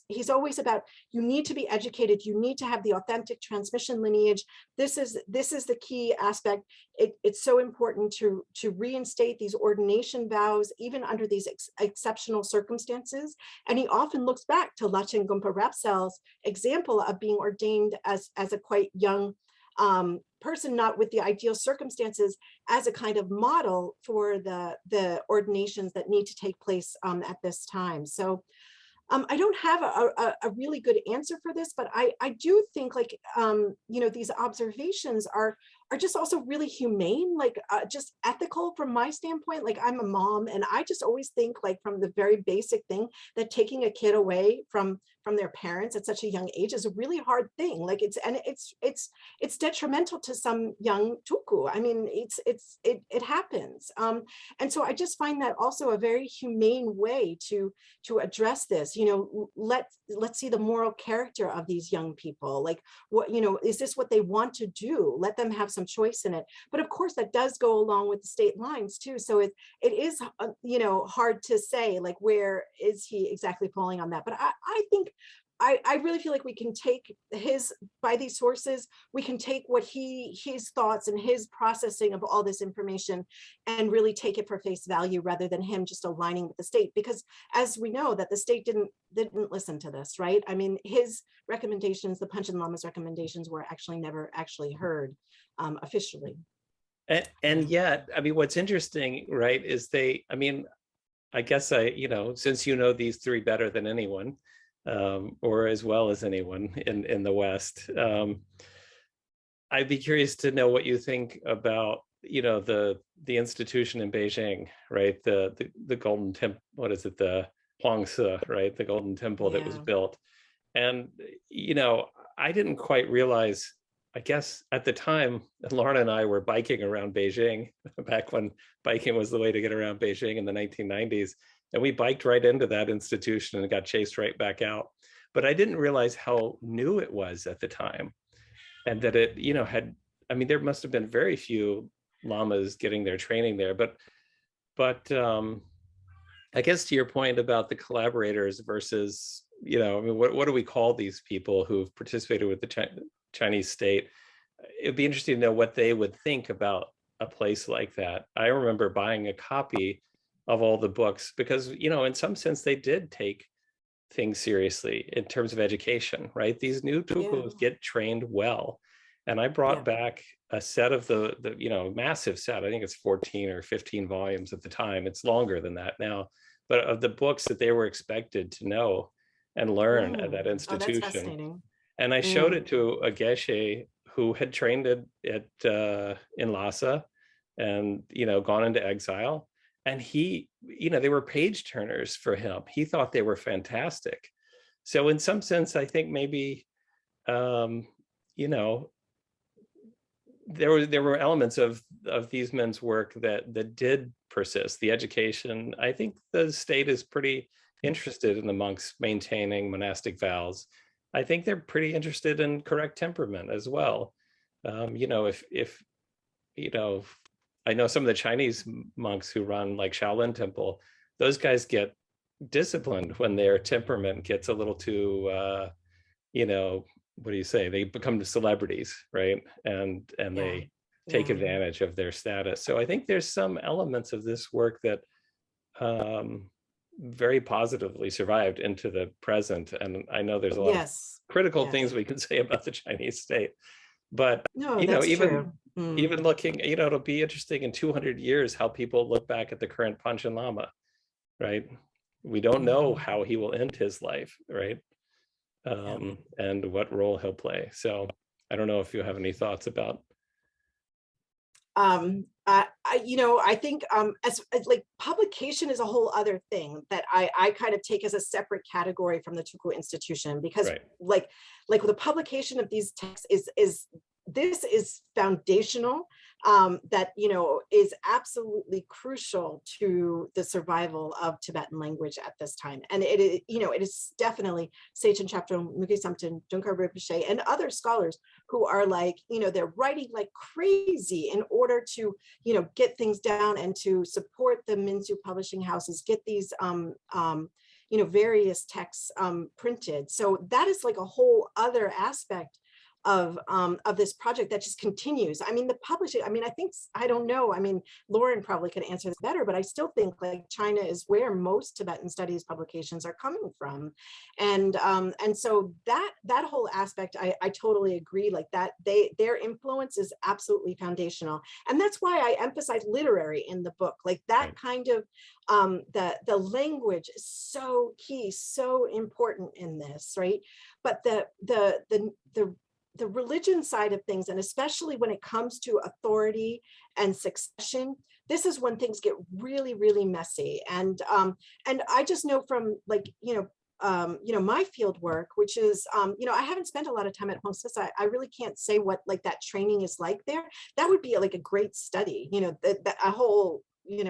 he's always about, you need to be educated, you need to have the authentic transmission lineage. This is the key aspect. It's so important to reinstate these ordination vows, even under these exceptional circumstances. And he often looks back to Lachen Gompa Rapsel's example of being ordained as a quite young person, not with the ideal circumstances, as a kind of model for the ordinations that need to take place at this time. So I don't have a really good answer for this, but I do think, like, these observations are just also really humane, like just ethical from my standpoint. Like, I'm a mom, and I just always think, like, from the very basic thing, that taking a kid away from their parents at such a young age is a really hard thing. Like, it's detrimental to some young tuku. I mean, it happens. And so I just find that also a very humane way to address this. Let's see the moral character of these young people. Like, what, is this what they want to do? Let them have some choice in it. But of course, that does go along with the state lines too. So it is, hard to say, like, where is he exactly falling on that? But I think I really feel like we can take by these sources, we can take what his thoughts and his processing of all this information and really take it for face value, rather than him just aligning with the state. Because as we know, that the state didn't listen to this, right? I mean, his recommendations, the Panchen Lama's recommendations, were actually never actually heard officially. And yet, I mean, what's interesting, right, is I guess since these three better than anyone, or as well as anyone in the West, I'd be curious to know what you think about the institution in Beijing, right? The Golden Temple, what is it, the Huangse, right? The Golden Temple that was built. And I didn't quite realize I guess at the time, Lauren and I were biking around Beijing back when biking was the way to get around Beijing in the 1990s. And we biked right into that institution and got chased right back out. But I didn't realize how new it was at the time, and that it, had, I mean, there must have been very few lamas getting their training there. But I guess to your point about the collaborators versus, I mean, what do we call these people who've participated with the Chinese state? It'd be interesting to know what they would think about a place like that. I remember buying a copy of all the books because, in some sense, they did take things seriously in terms of education, right? These new tulkus get trained well. And I brought back a set of the massive set. I think it's 14 or 15 volumes at the time. It's longer than that now, but of the books that they were expected to know and learn at that institution. Oh, that's fascinating. And I showed it to a geshe who had trained in Lhasa and, gone into exile. And he, they were page turners for him. He thought they were fantastic. So in some sense, I think maybe, there were elements of these men's work that did persist. The education, I think the state is pretty interested in the monks maintaining monastic vows. I think they're pretty interested in correct temperament as well. If I know some of the Chinese monks who run like Shaolin Temple, those guys get disciplined when their temperament gets a little too, what do you say? They become celebrities, right? And they take advantage of their status. So I think there's some elements of this work that very positively survived into the present. And I know there's a lot of critical things we can say about the Chinese state, but even looking, it'll be interesting in 200 years how people look back at the current Panchen Lama, right? We don't know how he will end his life, right? And what role he'll play. So I don't know if you have any thoughts about. I think as like publication is a whole other thing that I kind of take as a separate category from the Tulku institution, because like the publication of these texts this is foundational, that is absolutely crucial to the survival of Tibetan language at this time. And it is definitely Tséten Zhabdrung, Muge Samten, Dungkar Rinpoche, and other scholars who are like, they're writing like crazy in order to, get things down and to support the Minzu publishing houses, get these various texts printed. So that is like a whole other aspect of this project that just continues. I mean, the publishing, I don't know. I mean, Lauren probably could answer this better, but I still think like China is where most Tibetan studies publications are coming from. And so that whole aspect, I totally agree, like that their influence is absolutely foundational. And that's why I emphasize literary in the book, like that kind of, the language is so key, so important in this, right? But the religion side of things, and especially when it comes to authority and succession, this is when things get really, really messy. And I just know from like, my field work, which is, I haven't spent a lot of time at Hostess. I really can't say what like that training is like there. That would be like a great study, a whole,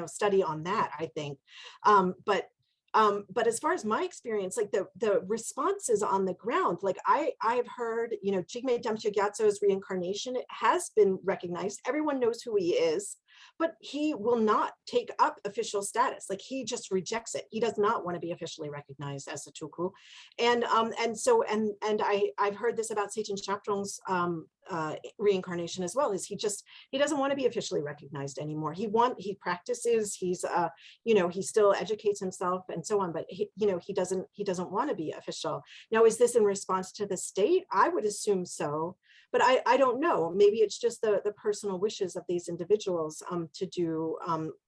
study on that, I think. But as far as my experience, like the responses on the ground, like I've heard, Jigme Damche Gyatso's reincarnation has been recognized. Everyone knows who he is, but he will not take up official status. Like he just rejects it. He does not want to be officially recognized as a tulku. And I've heard this about Tséten Zhabdrung's reincarnation as well, is he doesn't want to be officially recognized anymore. He practices, he's he still educates himself and so on, but he doesn't want to be official. Now, is this in response to the state? I would assume so, but I don't know. Maybe it's just the personal wishes of these individuals to do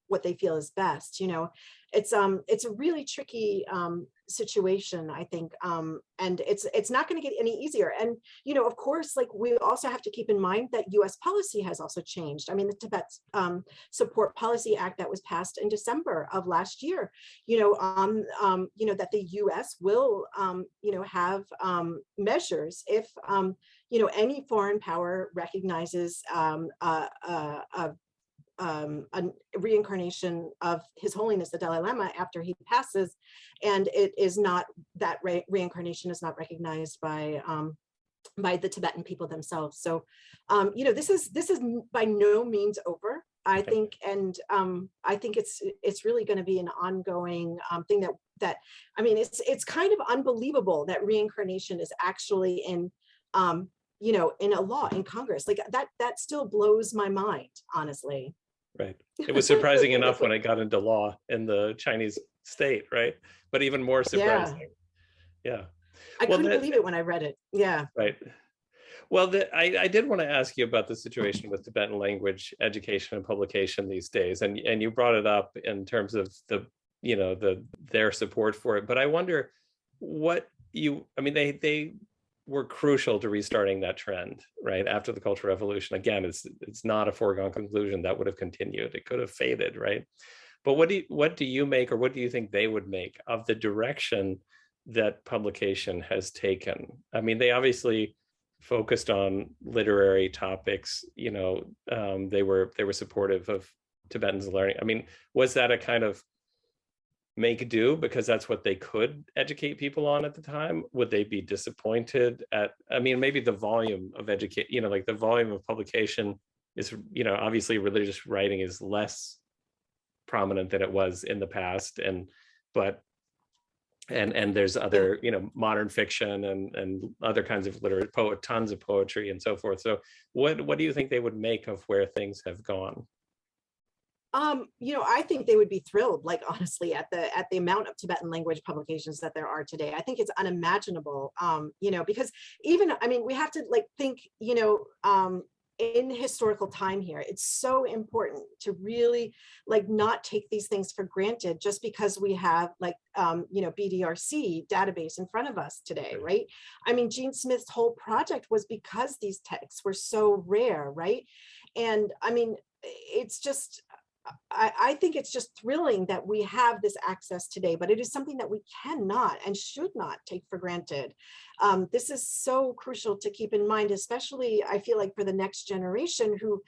what they feel is best. It's a really tricky situation, I think, and it's not going to get any easier. And of course, like we also have to keep in mind that U.S. policy has also changed. I mean, the Tibet Support Policy Act that was passed in December of last year, that the U.S. will have measures if any foreign power recognizes a reincarnation of His Holiness the Dalai Lama after he passes, and it is not, that reincarnation is not recognized by the Tibetan people themselves. So, this is by no means over, I think, and I think it's really going to be an ongoing thing that I mean, it's kind of unbelievable that reincarnation is actually in in a law in Congress. Like that still blows my mind, honestly. Right. It was surprising enough when it got into law in the Chinese state, right? But even more surprising. Yeah. I couldn't believe it when I read it. Yeah. Right. Well, I did want to ask you about the situation with Tibetan language education and publication these days, and you brought it up in terms of their support for it. But I wonder they were crucial to restarting that trend, right? After the Cultural Revolution. Again, it's not a foregone conclusion that would have continued. It could have faded, right? But what do you make, or what do you think they would make of the direction that publication has taken? I mean, they obviously focused on literary topics. They were supportive of Tibetans learning. I mean, was that a kind of make do because that's what they could educate people on at the time? Would they be disappointed at, I mean, maybe the volume of like the volume of publication is, obviously religious writing is less prominent than it was in the past, and there's other, modern fiction and other kinds of literature, tons of poetry and so forth. So what do you think they would make of where things have gone? I think they would be thrilled, like, honestly, at the amount of Tibetan language publications that there are today. I think it's unimaginable, because even, I mean, we have to think, in historical time here, it's so important to really not take these things for granted just because we have BDRC database in front of us today, right? I mean, Gene Smith's whole project was because these texts were so rare, right? And I mean, it's just, I think it's just thrilling that we have this access today, but it is something that we cannot and should not take for granted. This is so crucial to keep in mind, especially I feel like for the next generation who,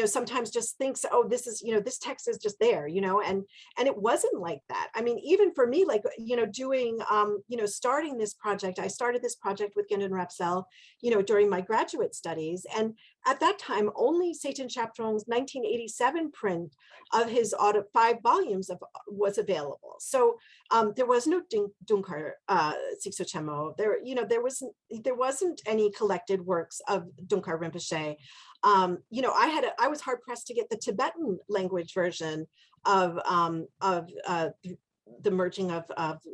sometimes just thinks, oh, this is, this text is just there, and it wasn't like that. I mean, even for me, doing, starting this project, I started this project with Gendon Rapsel, during my graduate studies. And at that time, only Tséten Zhabdrung's 1987 print of his 5 volumes was available. So there was no Dungkar Siksochemo. There wasn't any collected works of Dungkar Rinpoche. I was hard pressed to get the Tibetan language version of the merging of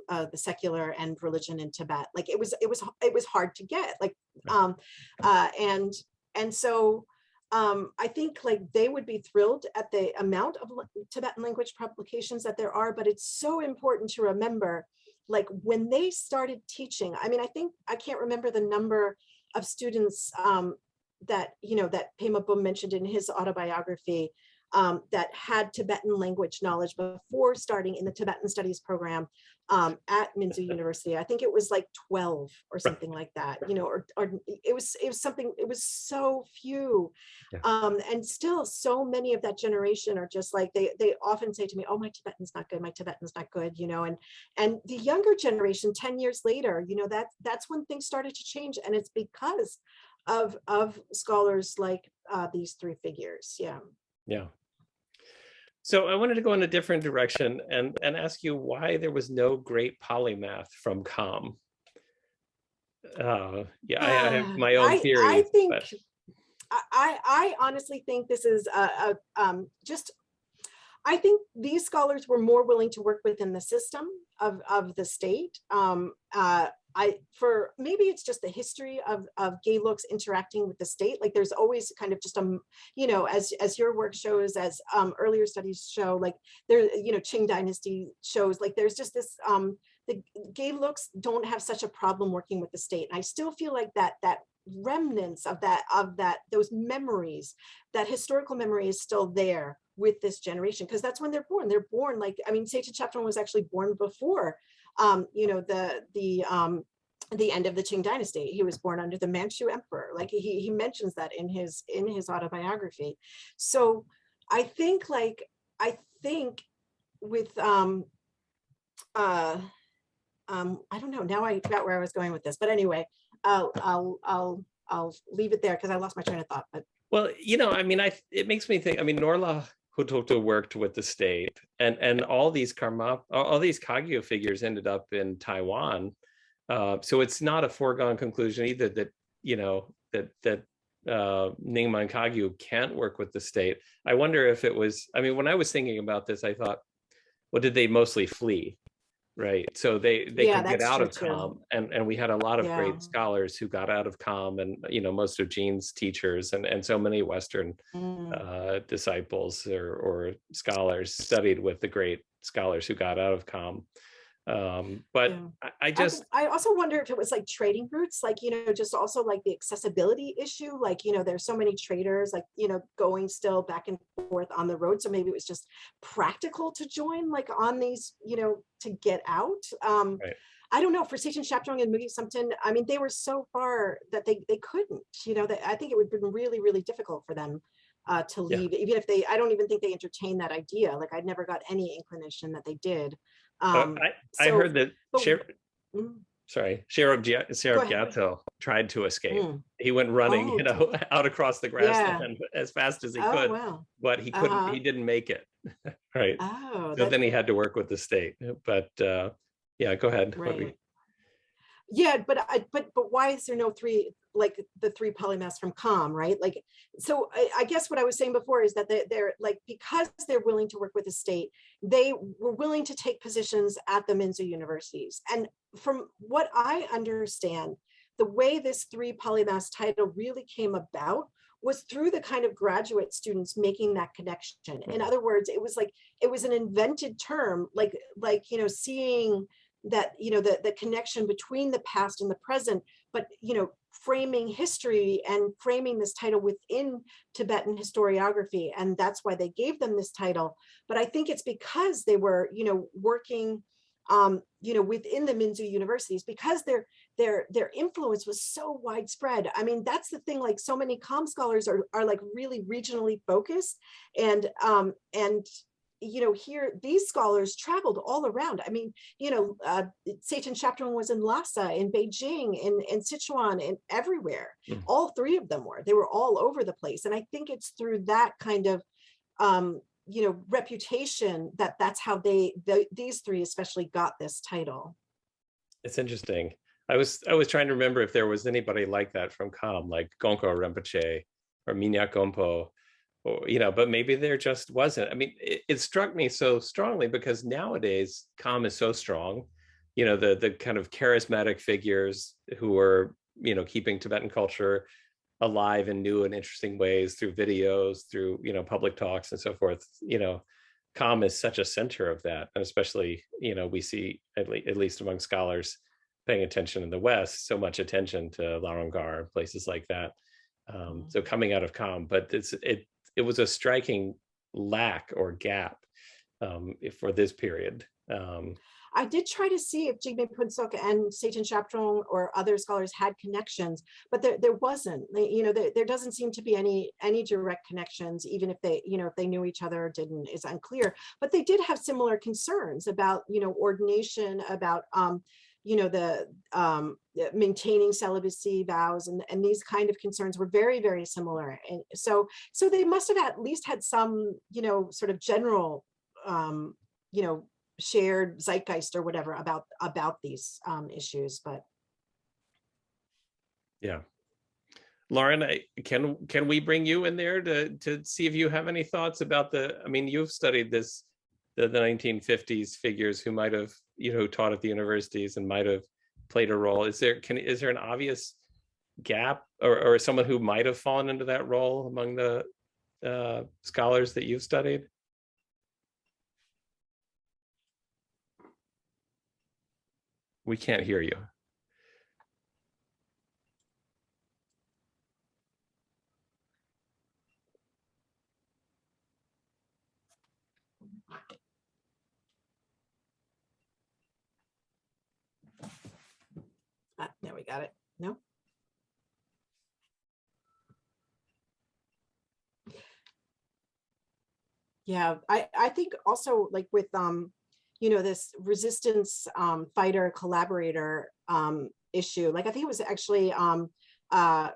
the secular and religion in Tibet. Like it was hard to get. And so I think they would be thrilled at the amount of Tibetan language publications that there are, but it's so important to remember, when they started teaching, I mean, I can't remember the number of students that Pema Bum mentioned in his autobiography that had Tibetan language knowledge before starting in the Tibetan studies program at Minzu University. I think it was 12 or something like that, or it was something, it was so few. Yeah. And still so many of that generation are just they often say to me, oh, my Tibetan's not good, my Tibetan's not good, and the younger generation 10 years later, that's when things started to change. And it's because of scholars like these 3 figures. Yeah. Yeah. So I wanted to go in a different direction and ask you why there was no great polymath from COM. I have my own theories. I think, I honestly think this is I think these scholars were more willing to work within the system of the state. Maybe it's just the history of Gelug's interacting with the state. There's always kind of just as your work shows, as earlier studies show, there, Qing dynasty shows, there's just this, the Gelugs don't have such a problem working with the state. And I still feel like that remnants of those memories, that historical memory is still there with this generation, because that's when they're born. They're born Tséten Zhabdrung was actually born before, the end of the Qing dynasty. He was born under the Manchu emperor. Like he mentions that in his autobiography. So I think with I don't know, now I forgot where I was going with this, but anyway, I'll leave it there because I lost my train of thought. But well, I mean, it makes me think. I mean, Norla Hutoto worked with the state, and all these Kagyu figures ended up in Taiwan. So it's not a foregone conclusion either that Nyingma and Kagyu can't work with the state. I wonder if it was. I mean, when I was thinking about this, I thought, well, did they mostly flee? Right. So they yeah, could get out of true. Com, and we had a lot of Yeah. great scholars who got out of Com, and most of Jean's teachers and so many Western disciples or scholars studied with the great scholars who got out of Com. But Yeah. I I also wonder if it was like trading routes, like, just also like the accessibility issue, like, there's so many traders, like, going still back and forth on the road. So maybe it was just practical to join, like on these, to get out. right. I don't know, for Tséten Zhabdrung and Muge Samten, I mean, they were so far that they couldn't, I think it would have been really, really difficult for them to leave, even if I don't even think they entertained that idea. Like I'd never got any inclination that they did. I heard that Sherab Gyatso tried to escape. He went running, out across the grassland as fast as he could, but he couldn't. He didn't make it. Right. So then he had to work with the state. But yeah, go ahead. Right. Yeah, but why is there no the three polymaths from Com, right? Like, so I guess what I was saying before is that they're like, because they're willing to work with the state, they were willing to take positions at the Minzu universities. And from what I understand, the way this three polymaths title really came about was through the kind of graduate students making that connection. In other words, it was an invented term, seeing that, the connection between the past and the present, but, framing history and framing this title within Tibetan historiography. And that's why they gave them this title. But I think it's because they were, working, within the Minzu universities, because their influence was so widespread. I mean, that's the thing, like so many Com scholars are like really regionally focused, and here these scholars traveled all around. I mean, Tséten Zhabdrung was in Lhasa, in Beijing, in Sichuan, and everywhere. All three of them they were all over the place. And I think it's through that kind of, reputation that's how these three especially got this title. It's interesting. I was trying to remember if there was anybody like that from Com, like Dungkar Rinpoche or Minyak Gompo. But maybe there just wasn't. I mean, it struck me so strongly because nowadays Com is so strong, the kind of charismatic figures who are, keeping Tibetan culture alive in new and interesting ways through videos, through, public talks and so forth. Com is such a center of that. And especially, we see, at least among scholars paying attention in the West, so much attention to Larangar and places like that. So coming out of Com, but it was a striking lack or gap for this period. I did try to see if Jigme Phuntsok and Tséten Zhabdrung or other scholars had connections, but there wasn't. There doesn't seem to be any direct connections, even if they, if they knew each other or didn't, is unclear. But they did have similar concerns about, ordination, about the maintaining celibacy vows, and these kind of concerns were very, very similar. And so they must have at least had some, sort of general, shared zeitgeist or whatever about these issues. But yeah, Lauren, can we bring you in there to see if you have any thoughts about I mean, you've studied the 1950s figures who might have, taught at the universities and might have played a role. Is there an obvious gap or someone who might have fallen into that role among the scholars that you've studied? We can't hear you. got it. No. Yeah, I think also like with you know, this resistance fighter collaborator issue, like I think it was actually uh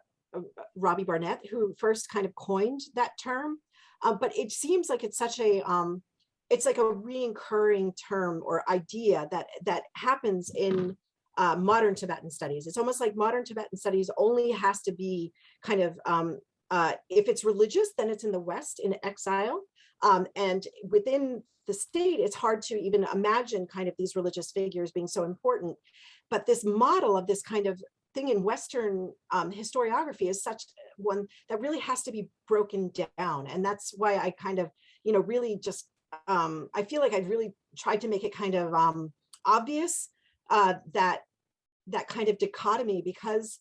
Robbie Barnett who first kind of coined that term, but it seems like it's such a it's like a reoccurring term or idea that happens in modern Tibetan studies. It's almost like modern Tibetan studies only has to be kind of if it's religious, then it's in the West in exile. And within the state, it's hard to even imagine kind of these religious figures being so important. But this model of this kind of thing in Western historiography is such one that really has to be broken down. And that's why I kind of, you know, really just, I feel like I've really tried to make it kind of obvious that kind of dichotomy, because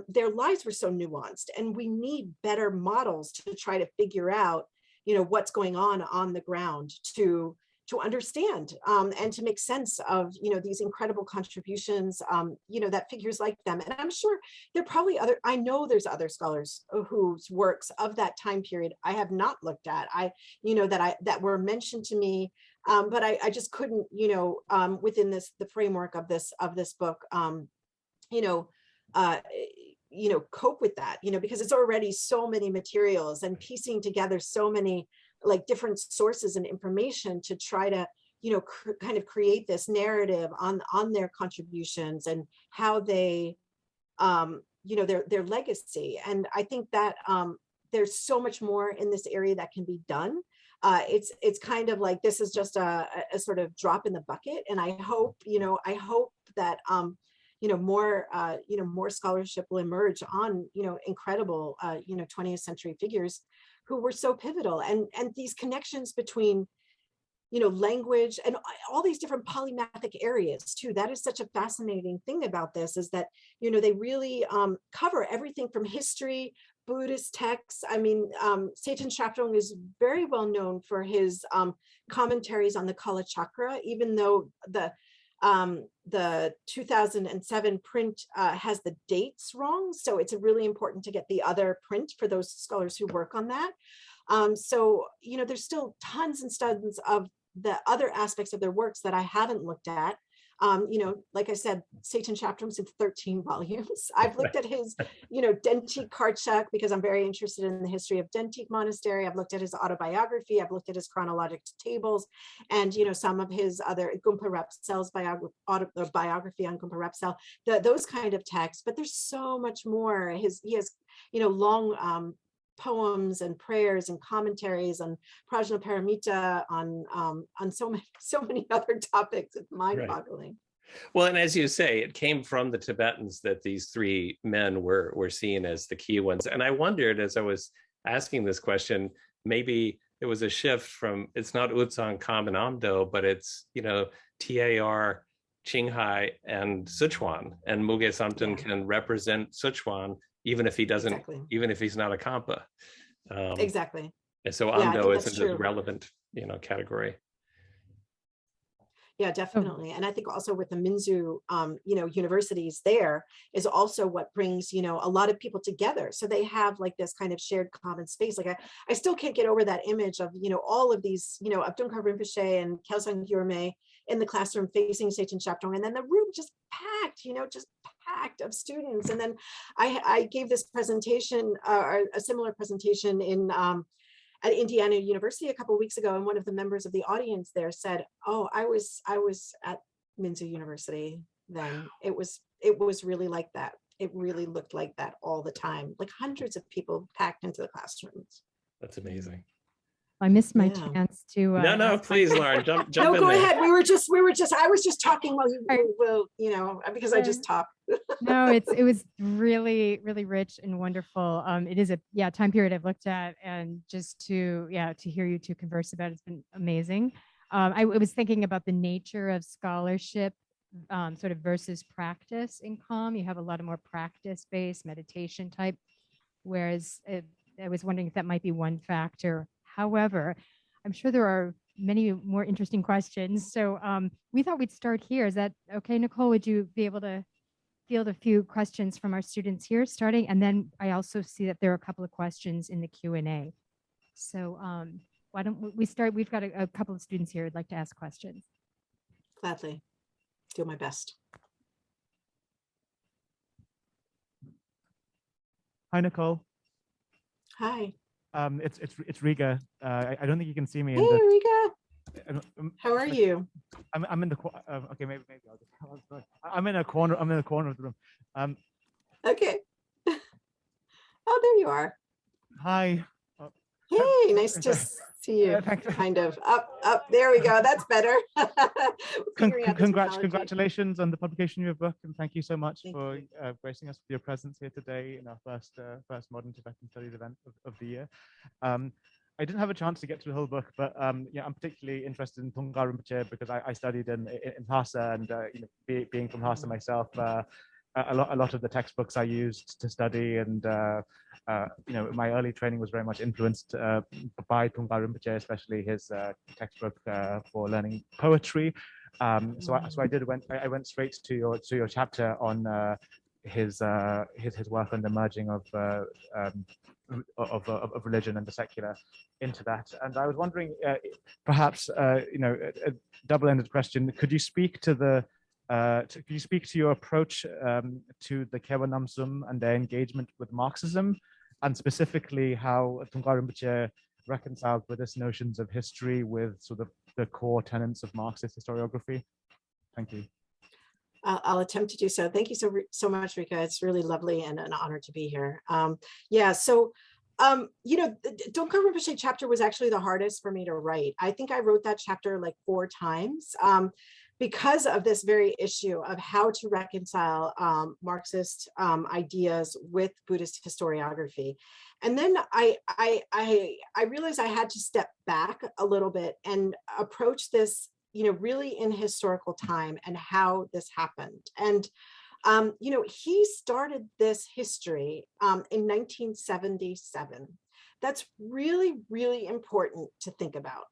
their lives were so nuanced, and we need better models to try to figure out, you know, what's going on the ground to understand and to make sense of, you know, these incredible contributions, you know, that figures like them. And I'm sure there are probably other, I know there's other scholars whose works of that time period I have not looked at, you know, that were mentioned to me, but I just couldn't, you know, within the framework of this book, you know, cope with that, you know, because it's already so many materials and piecing together so many like different sources and information to try to, you know, kind of create this narrative on their contributions and how they, you know, their legacy. And I think that there's so much more in this area that can be done. It's kind of like, this is just a sort of drop in the bucket. And I hope, you know, that, you know, more scholarship will emerge on, you know, incredible, you know, 20th century figures who were so pivotal, and these connections between, you know, language and all these different polymathic areas too. That is such a fascinating thing about this, is that, you know, they really cover everything from history, Buddhist texts. I mean, Tséten Zhabdrung is very well known for his commentaries on the Kala Chakra, even though the 2007 print has the dates wrong. So it's really important to get the other print for those scholars who work on that. So, you know, there's still tons and tons of the other aspects of their works that I haven't looked at. You know, like I said, Tséten Zhabdrung's in 13 volumes. I've looked at his, you know, Dentik Karchak, because I'm very interested in the history of Dentik Monastery. I've looked at his autobiography. I've looked at his chronologic tables, and, you know, some of his other Gumpa Repsel's biography on Gumpa Repsel, those kind of texts. But there's so much more. He has, you know, long poems and prayers and commentaries on Prajnaparamita, on so many other topics. It's mind-boggling. Right. Well, and as you say, it came from the Tibetans that these three men were seen as the key ones. And I wondered, as I was asking this question, maybe it was a shift from, it's not Uzang, Kam, and Amdo, but it's, you know, TAR, Qinghai, and Sichuan. And Muge Samten can represent Sichuan, even if he doesn't, even if he's not a Kampa. Exactly. And so Amdo isn't a relevant, you know, category. Yeah, definitely. And I think also with the Minzu, you know, universities there is also what brings, you know, a lot of people together. So they have like this kind of shared common space. Like I still can't get over that image of, you know, all of these, you know, of Dungkar Rinpoche and Kelsang Gyurme in the classroom facing Tséten Zhabdrung, and then the room just packed, you know, just packed of students. And then I gave this presentation, or a similar presentation in at Indiana University a couple of weeks ago, and one of the members of the audience there said, "Oh, I was at Minzu University then. It was really like that. It really looked like that all the time, like hundreds of people packed into the classrooms." That's amazing. I missed my chance to. No, please, Lauren, jump no, in go there. ahead. I was just talking while you will, you know, because I just talk. No, it was really, really rich and wonderful. It is a time period I've looked at, and just to hear you two converse about it's been amazing. I was thinking about the nature of scholarship, sort of versus practice in Calm. You have a lot of more practice-based meditation type, whereas I was wondering if that might be one factor. However, I'm sure there are many more interesting questions. So we thought we'd start here. Is that okay, Nicole? Would you be able to field a few questions from our students here starting, and then I also see that there are a couple of questions in the Q&A. So why don't we start? We've got a couple of students here who'd like to ask questions. Gladly, do my best. Hi, Nicole. Hi. It's Riga. I don't think you can see me. Hey, Riga. How are you? you? I'm in the okay. Maybe I'll just. I'm in a corner. I'm in the corner of the room. Okay. Oh, there you are. Hi. Hey, nice to see you. Kind of up. There we go. That's better. Congratulations on the publication of your book, and thank you so much for gracing us with your presence here today in our first Modern Tibetan Studies event of the year. I didn't have a chance to get through the whole book, but yeah, I'm particularly interested in Dungkar Rinpoche because I studied in Lhasa, and being from Lhasa myself, a lot of the textbooks I used to study, and my early training was very much influenced by Dungkar Rinpoche, especially his textbook for learning poetry. So I went straight to your chapter on his work on the merging of religion and the secular into that. And I was wondering, perhaps a double-ended question: could you speak to the could you speak to your approach to the Khewa Namsum and their engagement with Marxism, and specifically how Dungkar Rinpoche reconciled Buddhist notions of history with sort of the core tenets of Marxist historiography? Thank you. I'll attempt to do so. Thank you so much, Rika. It's really lovely and an honor to be here. Yeah, so the Dungkar Rinpoche chapter was actually the hardest for me to write. I think I wrote that chapter like 4 times because of this very issue of how to reconcile Marxist ideas with Buddhist historiography. And then I realized I had to step back a little bit and approach this really in historical time and how this happened. And, he started this history in 1977. That's really, really important to think about.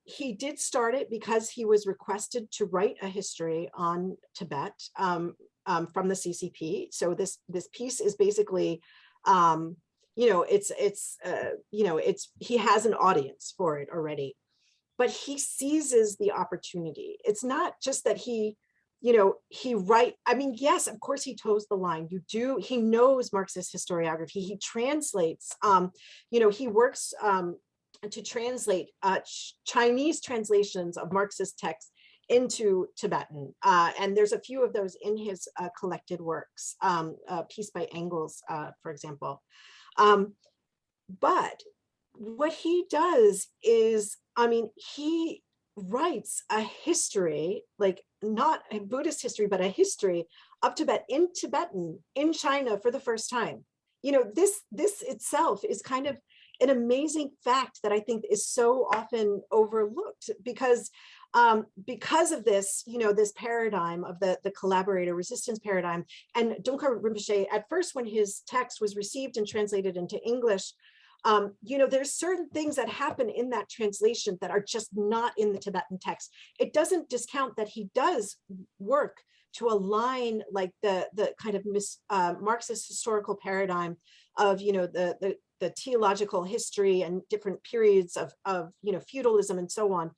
He did start it because he was requested to write a history on Tibet from the CCP. So this piece is basically, he has an audience for it already. But he seizes the opportunity. It's not just that he I mean, yes, of course he toes the line. He knows Marxist historiography. He translates, he works to translate Chinese translations of Marxist texts into Tibetan. And there's a few of those in his collected works, a piece by Engels, for example. But what he does is, he writes a history, like not a Buddhist history, but a history of Tibet in Tibetan in China for the first time. This itself is kind of an amazing fact that I think is so often overlooked because of this, this paradigm of the collaborator resistance paradigm. And Dungkar Rinpoche, at first, when his text was received and translated into English, there's certain things that happen in that translation that are just not in the Tibetan text. It doesn't discount that he does work to align like the kind of Marxist historical paradigm of, the theological history and different periods of feudalism and so on.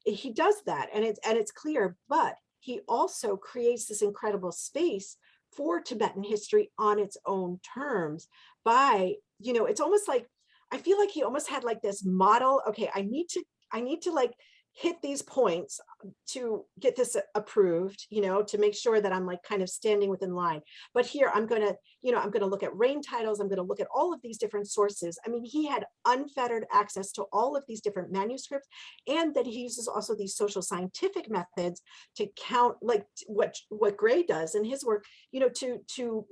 He does that, and it's clear, but he also creates this incredible space for Tibetan history on its own terms by, it's almost like, I feel like he almost had like this model. Okay, I need to like hit these points to get this approved, to make sure that I'm like kind of standing within line. But here I'm going to look at rain titles. I'm going to look at all of these different sources. I mean, he had unfettered access to all of these different manuscripts, and that he uses also these social scientific methods to count, like what Gray does in his work, to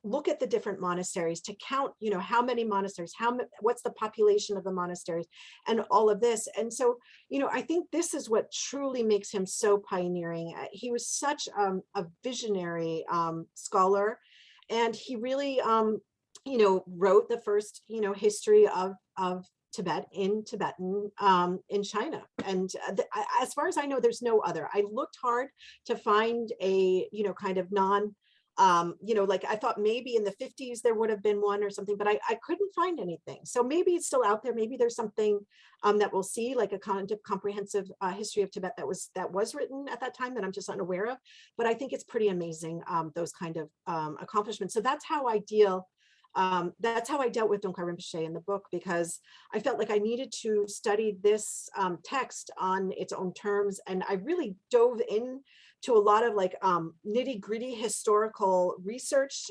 look at the different monasteries, to count, how many monasteries, what's the population of the monasteries, and all of this. And so, I think this is what truly makes him so pioneering. He was such a visionary scholar, and he really, wrote the first, history of Tibet in Tibetan in China. And as far as I know, there's no other. I looked hard to find a, kind of you know, like I thought maybe in the 50s there would have been one or something, but I couldn't find anything. So maybe it's still out there. Maybe there's something that we'll see, like a kind of comprehensive history of Tibet that was written at that time that I'm just unaware of. But I think it's pretty amazing, those kind of accomplishments. So that's how I dealt with Dungkar Rinpoche in the book, because I felt like I needed to study this text on its own terms. And I really dove in to a lot of like nitty-gritty historical research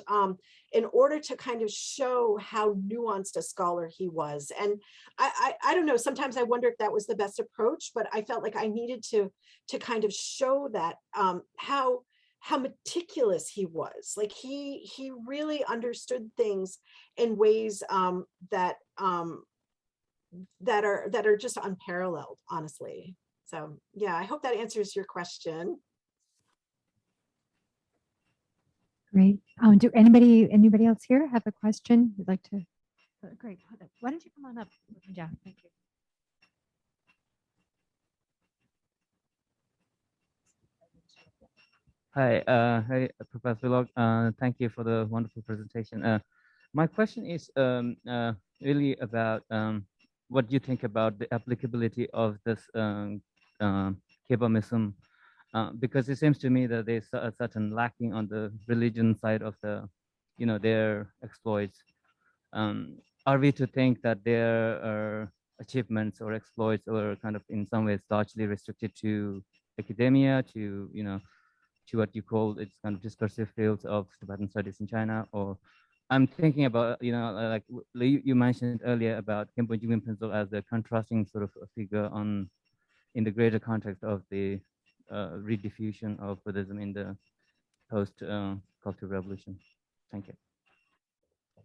in order to kind of show how nuanced a scholar he was. And I don't know, sometimes I wonder if that was the best approach, but I felt like I needed to kind of show that how meticulous he was. Like he really understood things in ways that are just unparalleled, honestly. So yeah, I hope that answers your question. Great. Do anybody else here have a question you'd like to? Great. Why don't you come on up? Yeah, thank you. Hi, Professor Willock. Thank you for the wonderful presentation. My question is really about what you think about the applicability of this Kebamism, because it seems to me that there's a certain lacking on the religion side of the, their exploits. Are we to think that their achievements or exploits are kind of in some ways largely restricted to academia, to to what you call its kind of discursive fields of Tibetan studies in China? Or I'm thinking about, like you mentioned earlier about Khenpo Jigme Phuntsol as a contrasting sort of a figure in the greater context of the rediffusion of Buddhism in the post-Cultural Revolution. Thank you.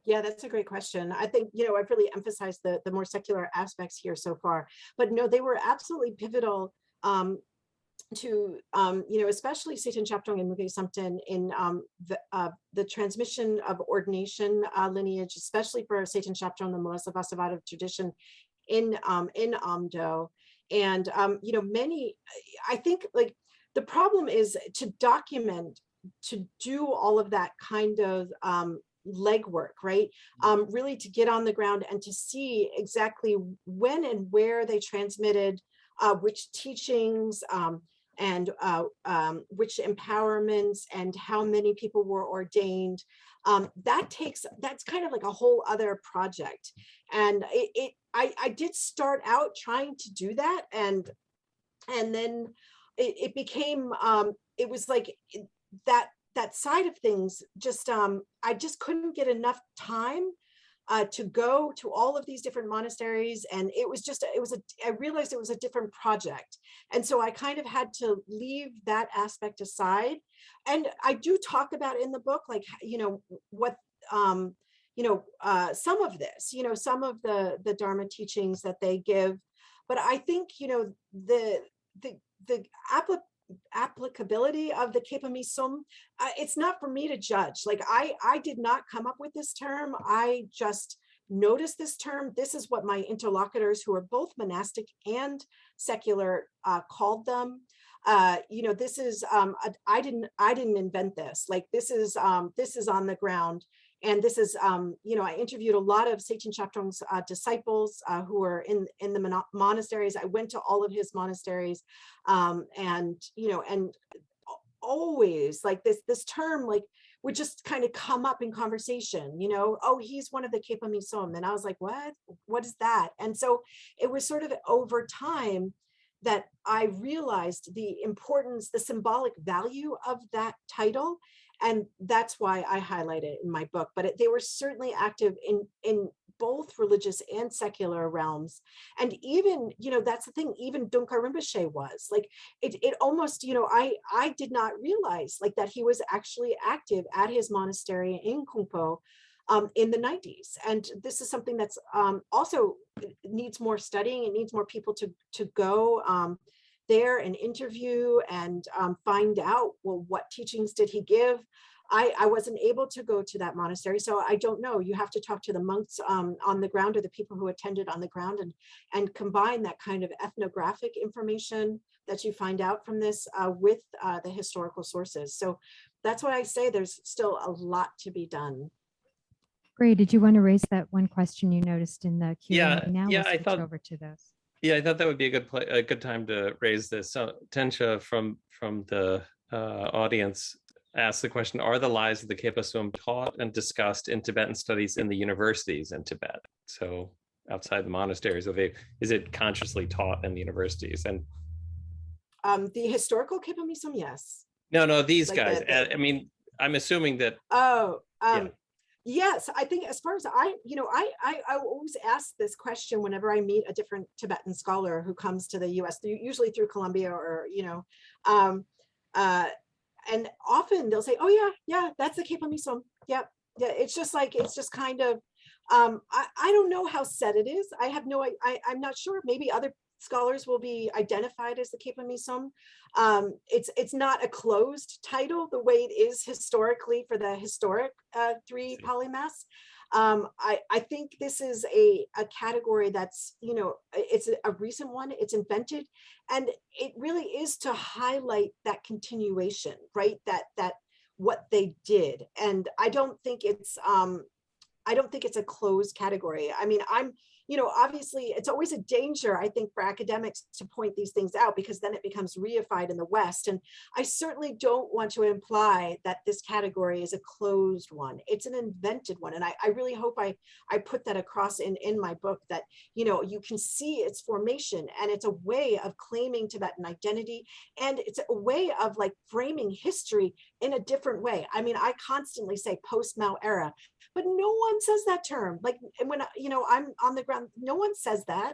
Yeah, that's a great question. I think, I've really emphasized the more secular aspects here so far, but no, they were absolutely pivotal to, especially Tséten Zhabdrung and Muge Samten in the transmission of ordination lineage, especially for Tséten Zhabdrung, the Mulasavasavada tradition in Amdo. And, I think like the problem is to document, to do all of that kind of legwork, right? Really to get on the ground and to see exactly when and where they transmitted which teachings and which empowerments and how many people were ordained. That's kind of like a whole other project. And I did start out trying to do that, and then it became it was like that side of things just I just couldn't get enough time to go to all of these different monasteries, and I realized it was a different project, and so I kind of had to leave that aspect aside. And I do talk about in the book, like what some of this, some of the Dharma teachings that they give, but I think the applicability of the Kebamisum, it's not for me to judge. Like I did not come up with this term. I just noticed this term. This is what my interlocutors, who are both monastic and secular, called them. This is I didn't invent this. Like this is on the ground. And this is, I interviewed a lot of Tséten Zhabdrung's disciples who were in the monasteries. I went to all of his monasteries, and always like this term like would just kind of come up in conversation. Oh, he's one of the Kebamisum, and I was like, what is that? And so it was sort of over time that I realized the importance, the symbolic value of that title. And that's why I highlight it in my book. But they were certainly active in both religious and secular realms. And even, that's the thing, even Dungkar Rinpoche was like, it almost, I did not realize like that he was actually active at his monastery in Kungpo in the 90s. And this is something that's also needs more studying. It needs more people to go there and interview and find out, well, what teachings did he give? I wasn't able to go to that monastery, so I don't know. You have to talk to the monks on the ground, or the people who attended on the ground, and combine that kind of ethnographic information that you find out from this with the historical sources. So that's why I say there's still a lot to be done. Gray, did you want to raise that one question you noticed in the Q&A? Yeah, Now yeah, we'll I switch thought- over to those. Yeah, I thought that would be a good time to raise this. So Tensha from the audience asked the question: are the lies of the Kepa Sum taught and discussed in Tibetan studies in the universities in Tibet? So outside the monasteries, is it consciously taught in the universities? And the historical Kepa Misum, yes. no, these Like guys. the- I mean, I'm assuming that. Oh, Yeah. yes. I think as far as I always ask this question whenever I meet a different Tibetan scholar who comes to the U.S., usually through Columbia or and often they'll say, "Oh yeah, that's the Kepa Misum." Yep, yeah. It's just kind of. I don't know how set it is. I have no. I'm not sure. Maybe other scholars will be identified as the Kepa Misum. It's not a closed title the way it is historically for the historic Three Polymaths. I think this is a category that's, it's a recent one, it's invented, and it really is to highlight that continuation, right? That what they did. And I don't think it's a closed category. I mean, obviously it's always a danger, I think, for academics to point these things out, because then it becomes reified in the West. And I certainly don't want to imply that this category is a closed one. It's an invented one. And I really hope I put that across in my book, that, you can see its formation, and it's a way of claiming Tibetan identity. And it's a way of like framing history in a different way. I mean, I constantly say post-Mao era, but no one says that term. Like when, I'm on the ground, no one says that.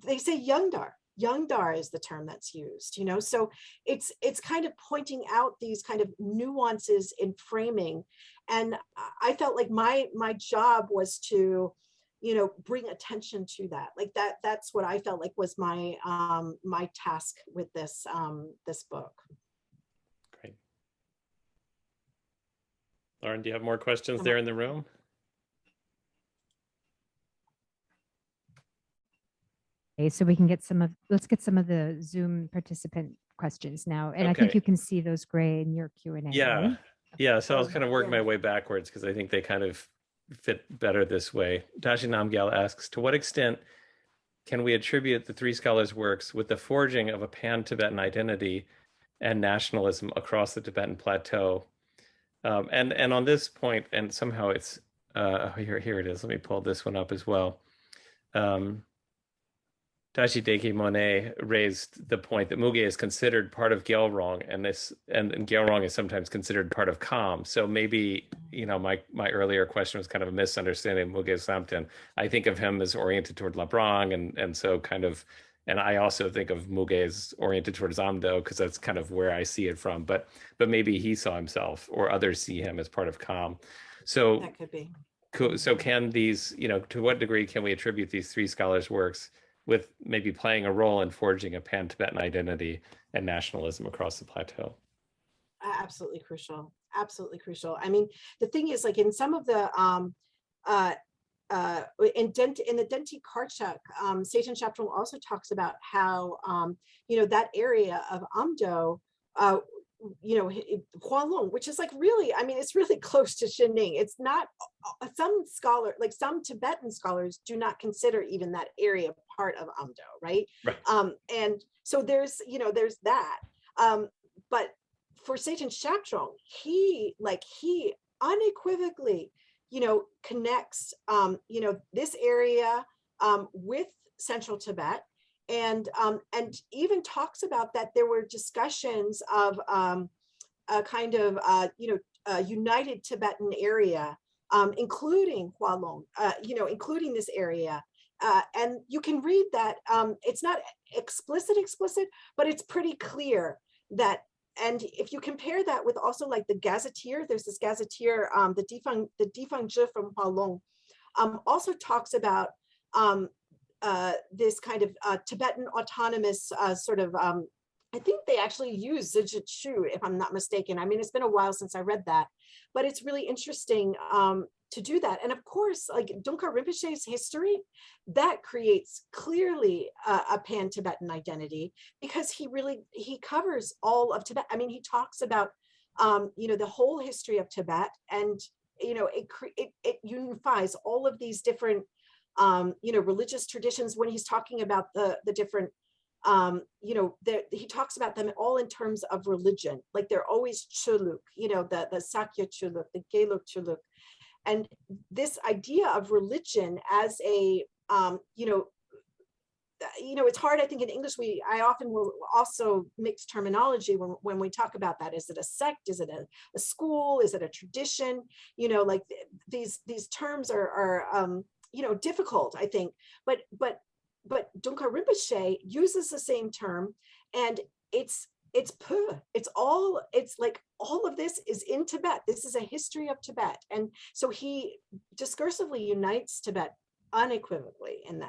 They say Youngdar. Youngdar is the term that's used, so it's kind of pointing out these kind of nuances in framing. And I felt like my job was to, bring attention to that. Like that's what I felt like was my my task with this this book. Great. Lauren, do you have more questions there in the room? Okay, so we can get let's get some of the Zoom participant questions now. And I think Okay. you can see those, Gray, in your Q&A. Yeah. right? Yeah. So I was Oh, kind of working yeah. my way backwards because I think they kind of fit better this way. Dashi Namgyal asks, to what extent can we attribute the three scholars' works with the forging of a pan-Tibetan identity and nationalism across the Tibetan plateau? And on this point, and somehow it's, here it is. Let me pull this one up as well. Dashi Deki Monet raised the point that Muge is considered part of Gyalrong, and Gyalrong is sometimes considered part of Kham. So maybe, my earlier question was kind of a misunderstanding of Muge Samten. I think of him as oriented toward Labrang, and so kind of, and I also think of Muge as oriented towards Amdo, because that's kind of where I see it from. But maybe he saw himself, or others see him as part of Kham. So That could be. so can these, to what degree can we attribute these three scholars' works with maybe playing a role in forging a pan-Tibetan identity and nationalism across the plateau? Absolutely crucial. Absolutely crucial. I mean, the thing is, like in some of the in the Denti Karchuk, Tséten Zhabdrung also talks about how that area of Amdo, Hualong, which is like really, I mean, it's really close to Xining. It's not, some Tibetan scholars do not consider even that area part of Amdo, right? Right. And so there's that. But for Tséten Zhabdrung, he unequivocally, connects, this area with Central Tibet. And even talks about that there were discussions of a kind of united Tibetan area, including Hualong, including this area. And you can read that it's not explicit, but it's pretty clear that. And if you compare that with also like the gazetteer, there's this gazetteer, the Difang Zhi from Hualong, also talks about this kind of Tibetan autonomous sort of, I think they actually use Zijitshu, if I'm not mistaken. I mean, it's been a while since I read that, but it's really interesting to do that. And of course, like Dungkar Rinpoche's history, that creates clearly a pan-Tibetan identity, because he covers all of Tibet. I mean, he talks about the whole history of Tibet, and it unifies all of these different religious traditions. When he's talking about the different he talks about them all in terms of religion, like they're always chuluk, the Sakya chuluk, the Geluk chuluk, and this idea of religion as a it's hard. I think in English, I often will also mix terminology when we talk about that. Is it a sect? Is it a school? Is it a tradition? Like these terms are difficult, I think. But Dungkar Rinpoche uses the same term, and it's like all of this is in Tibet. This is a history of Tibet, and so he discursively unites Tibet unequivocally in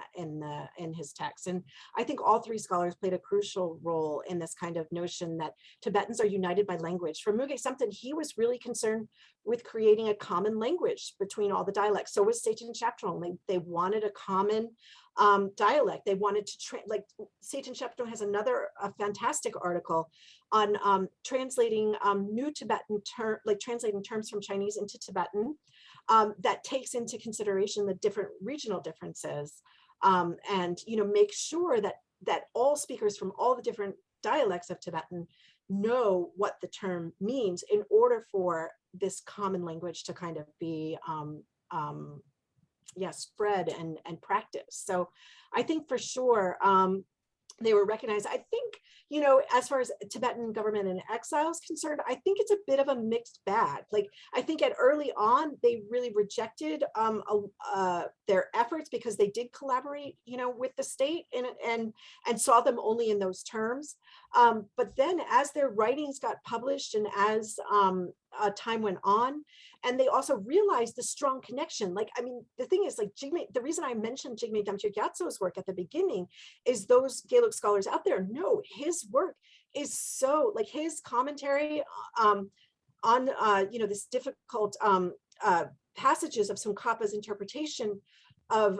his text. And I think all three scholars played a crucial role in this kind of notion that Tibetans are united by language. For Muge Samten, he was really concerned with creating a common language between all the dialects. So was Tséten Zhabdrung. They wanted a common dialect. They wanted to like Tséten Zhabdrung has another fantastic article on translating new Tibetan translating terms from Chinese into Tibetan. That takes into consideration the different regional differences, and make sure that all speakers from all the different dialects of Tibetan know what the term means in order for this common language to kind of be spread and practiced. So I think for sure they were recognized. I think, as far as Tibetan government in exile is concerned, I think it's a bit of a mixed bag. Like, I think at early on, they really rejected their efforts because they did collaborate, with the state and saw them only in those terms. But then as their writings got published and as time went on, and they also realized the strong connection. Like, I mean, the thing is, like, the reason I mentioned Jigme Damcho Gyatso's work at the beginning is those Gelug scholars out there know his work is so, like, his commentary on this difficult passages of Tsongkhapa's interpretation of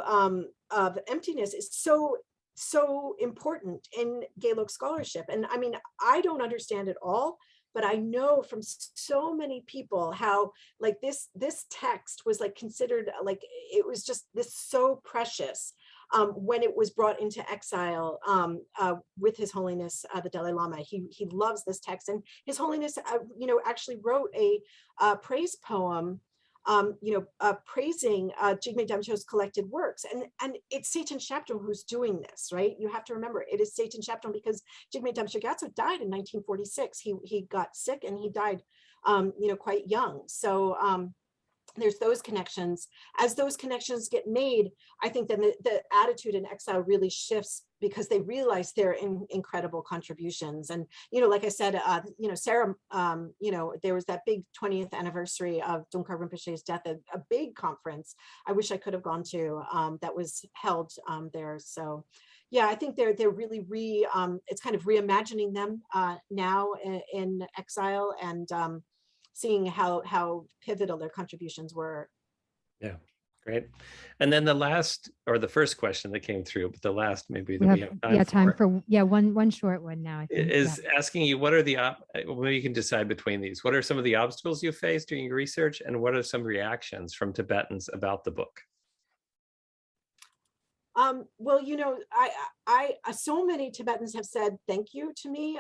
emptiness is so important in Gelug scholarship. And I mean, I don't understand it all, but I know from so many people how, like, this text was, like, considered, like, it was just this so precious when it was brought into exile with His Holiness the Dalai Lama. He loves this text, and His Holiness actually wrote a praise poem praising Jigme Damcho's collected works, and it's Tséten Zhabdrung who's doing this, right? You have to remember it is Tséten Zhabdrung, because Jigme Damcho Gyatso died in 1946. He got sick and he died quite young. So there's those connections. As those connections get made, I think then the attitude in exile really shifts, because they realize their incredible contributions. And, like I said, Sarah, there was that big 20th anniversary of Dungkar Rinpoche's death, a big conference I wish I could have gone to, that was held there. So yeah, I think they're really it's kind of reimagining them now in exile, and seeing how pivotal their contributions were. Yeah, great. And then the first question that came through, but the last maybe that we have time for. One short one now, I think. Is asking you, what are well, you can decide between these. What are some of the obstacles you faced during your research, and what are some reactions from Tibetans about the book? Well, I so many Tibetans have said thank you to me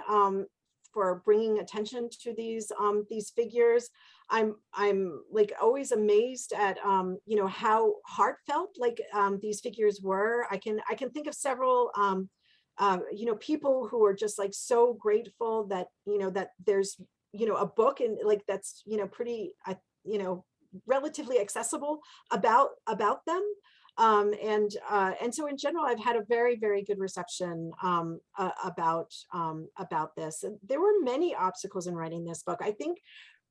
for bringing attention to these figures. I'm like always amazed at how heartfelt these figures were. I can think of several people who are just like so grateful that that there's a book and like that's pretty relatively accessible about them. And so in general, I've had a very, very good reception about this. There were many obstacles in writing this book. I think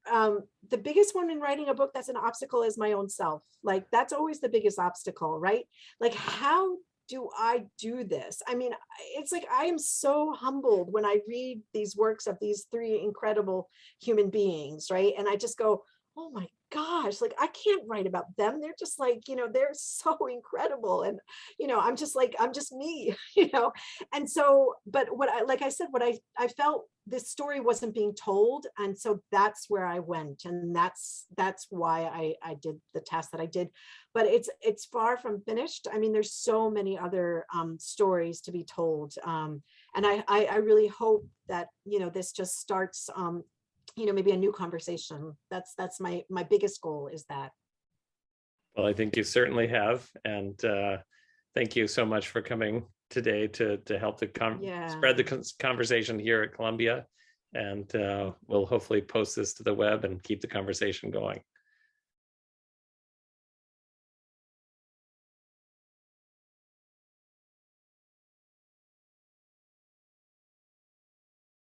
the biggest one in writing a book that's an obstacle is my own self. Like, that's always the biggest obstacle, right? Like, how do I do this? I mean, it's like, I am so humbled when I read these works of these three incredible human beings, right? And I just go, oh my gosh, like I can't write about them. They're just like, they're so incredible. And, I'm just like, I'm just me, And so, but like I said, what I felt this story wasn't being told. And so that's where I went. And that's why I did the task that I did. But it's far from finished. I mean, there's so many other stories to be told. And I really hope that, this just starts, maybe a new conversation. That's my biggest goal, is that. Well, I think you certainly have. And thank you so much for coming today to help spread the conversation here at Columbia. And we'll hopefully post this to the web and keep the conversation going.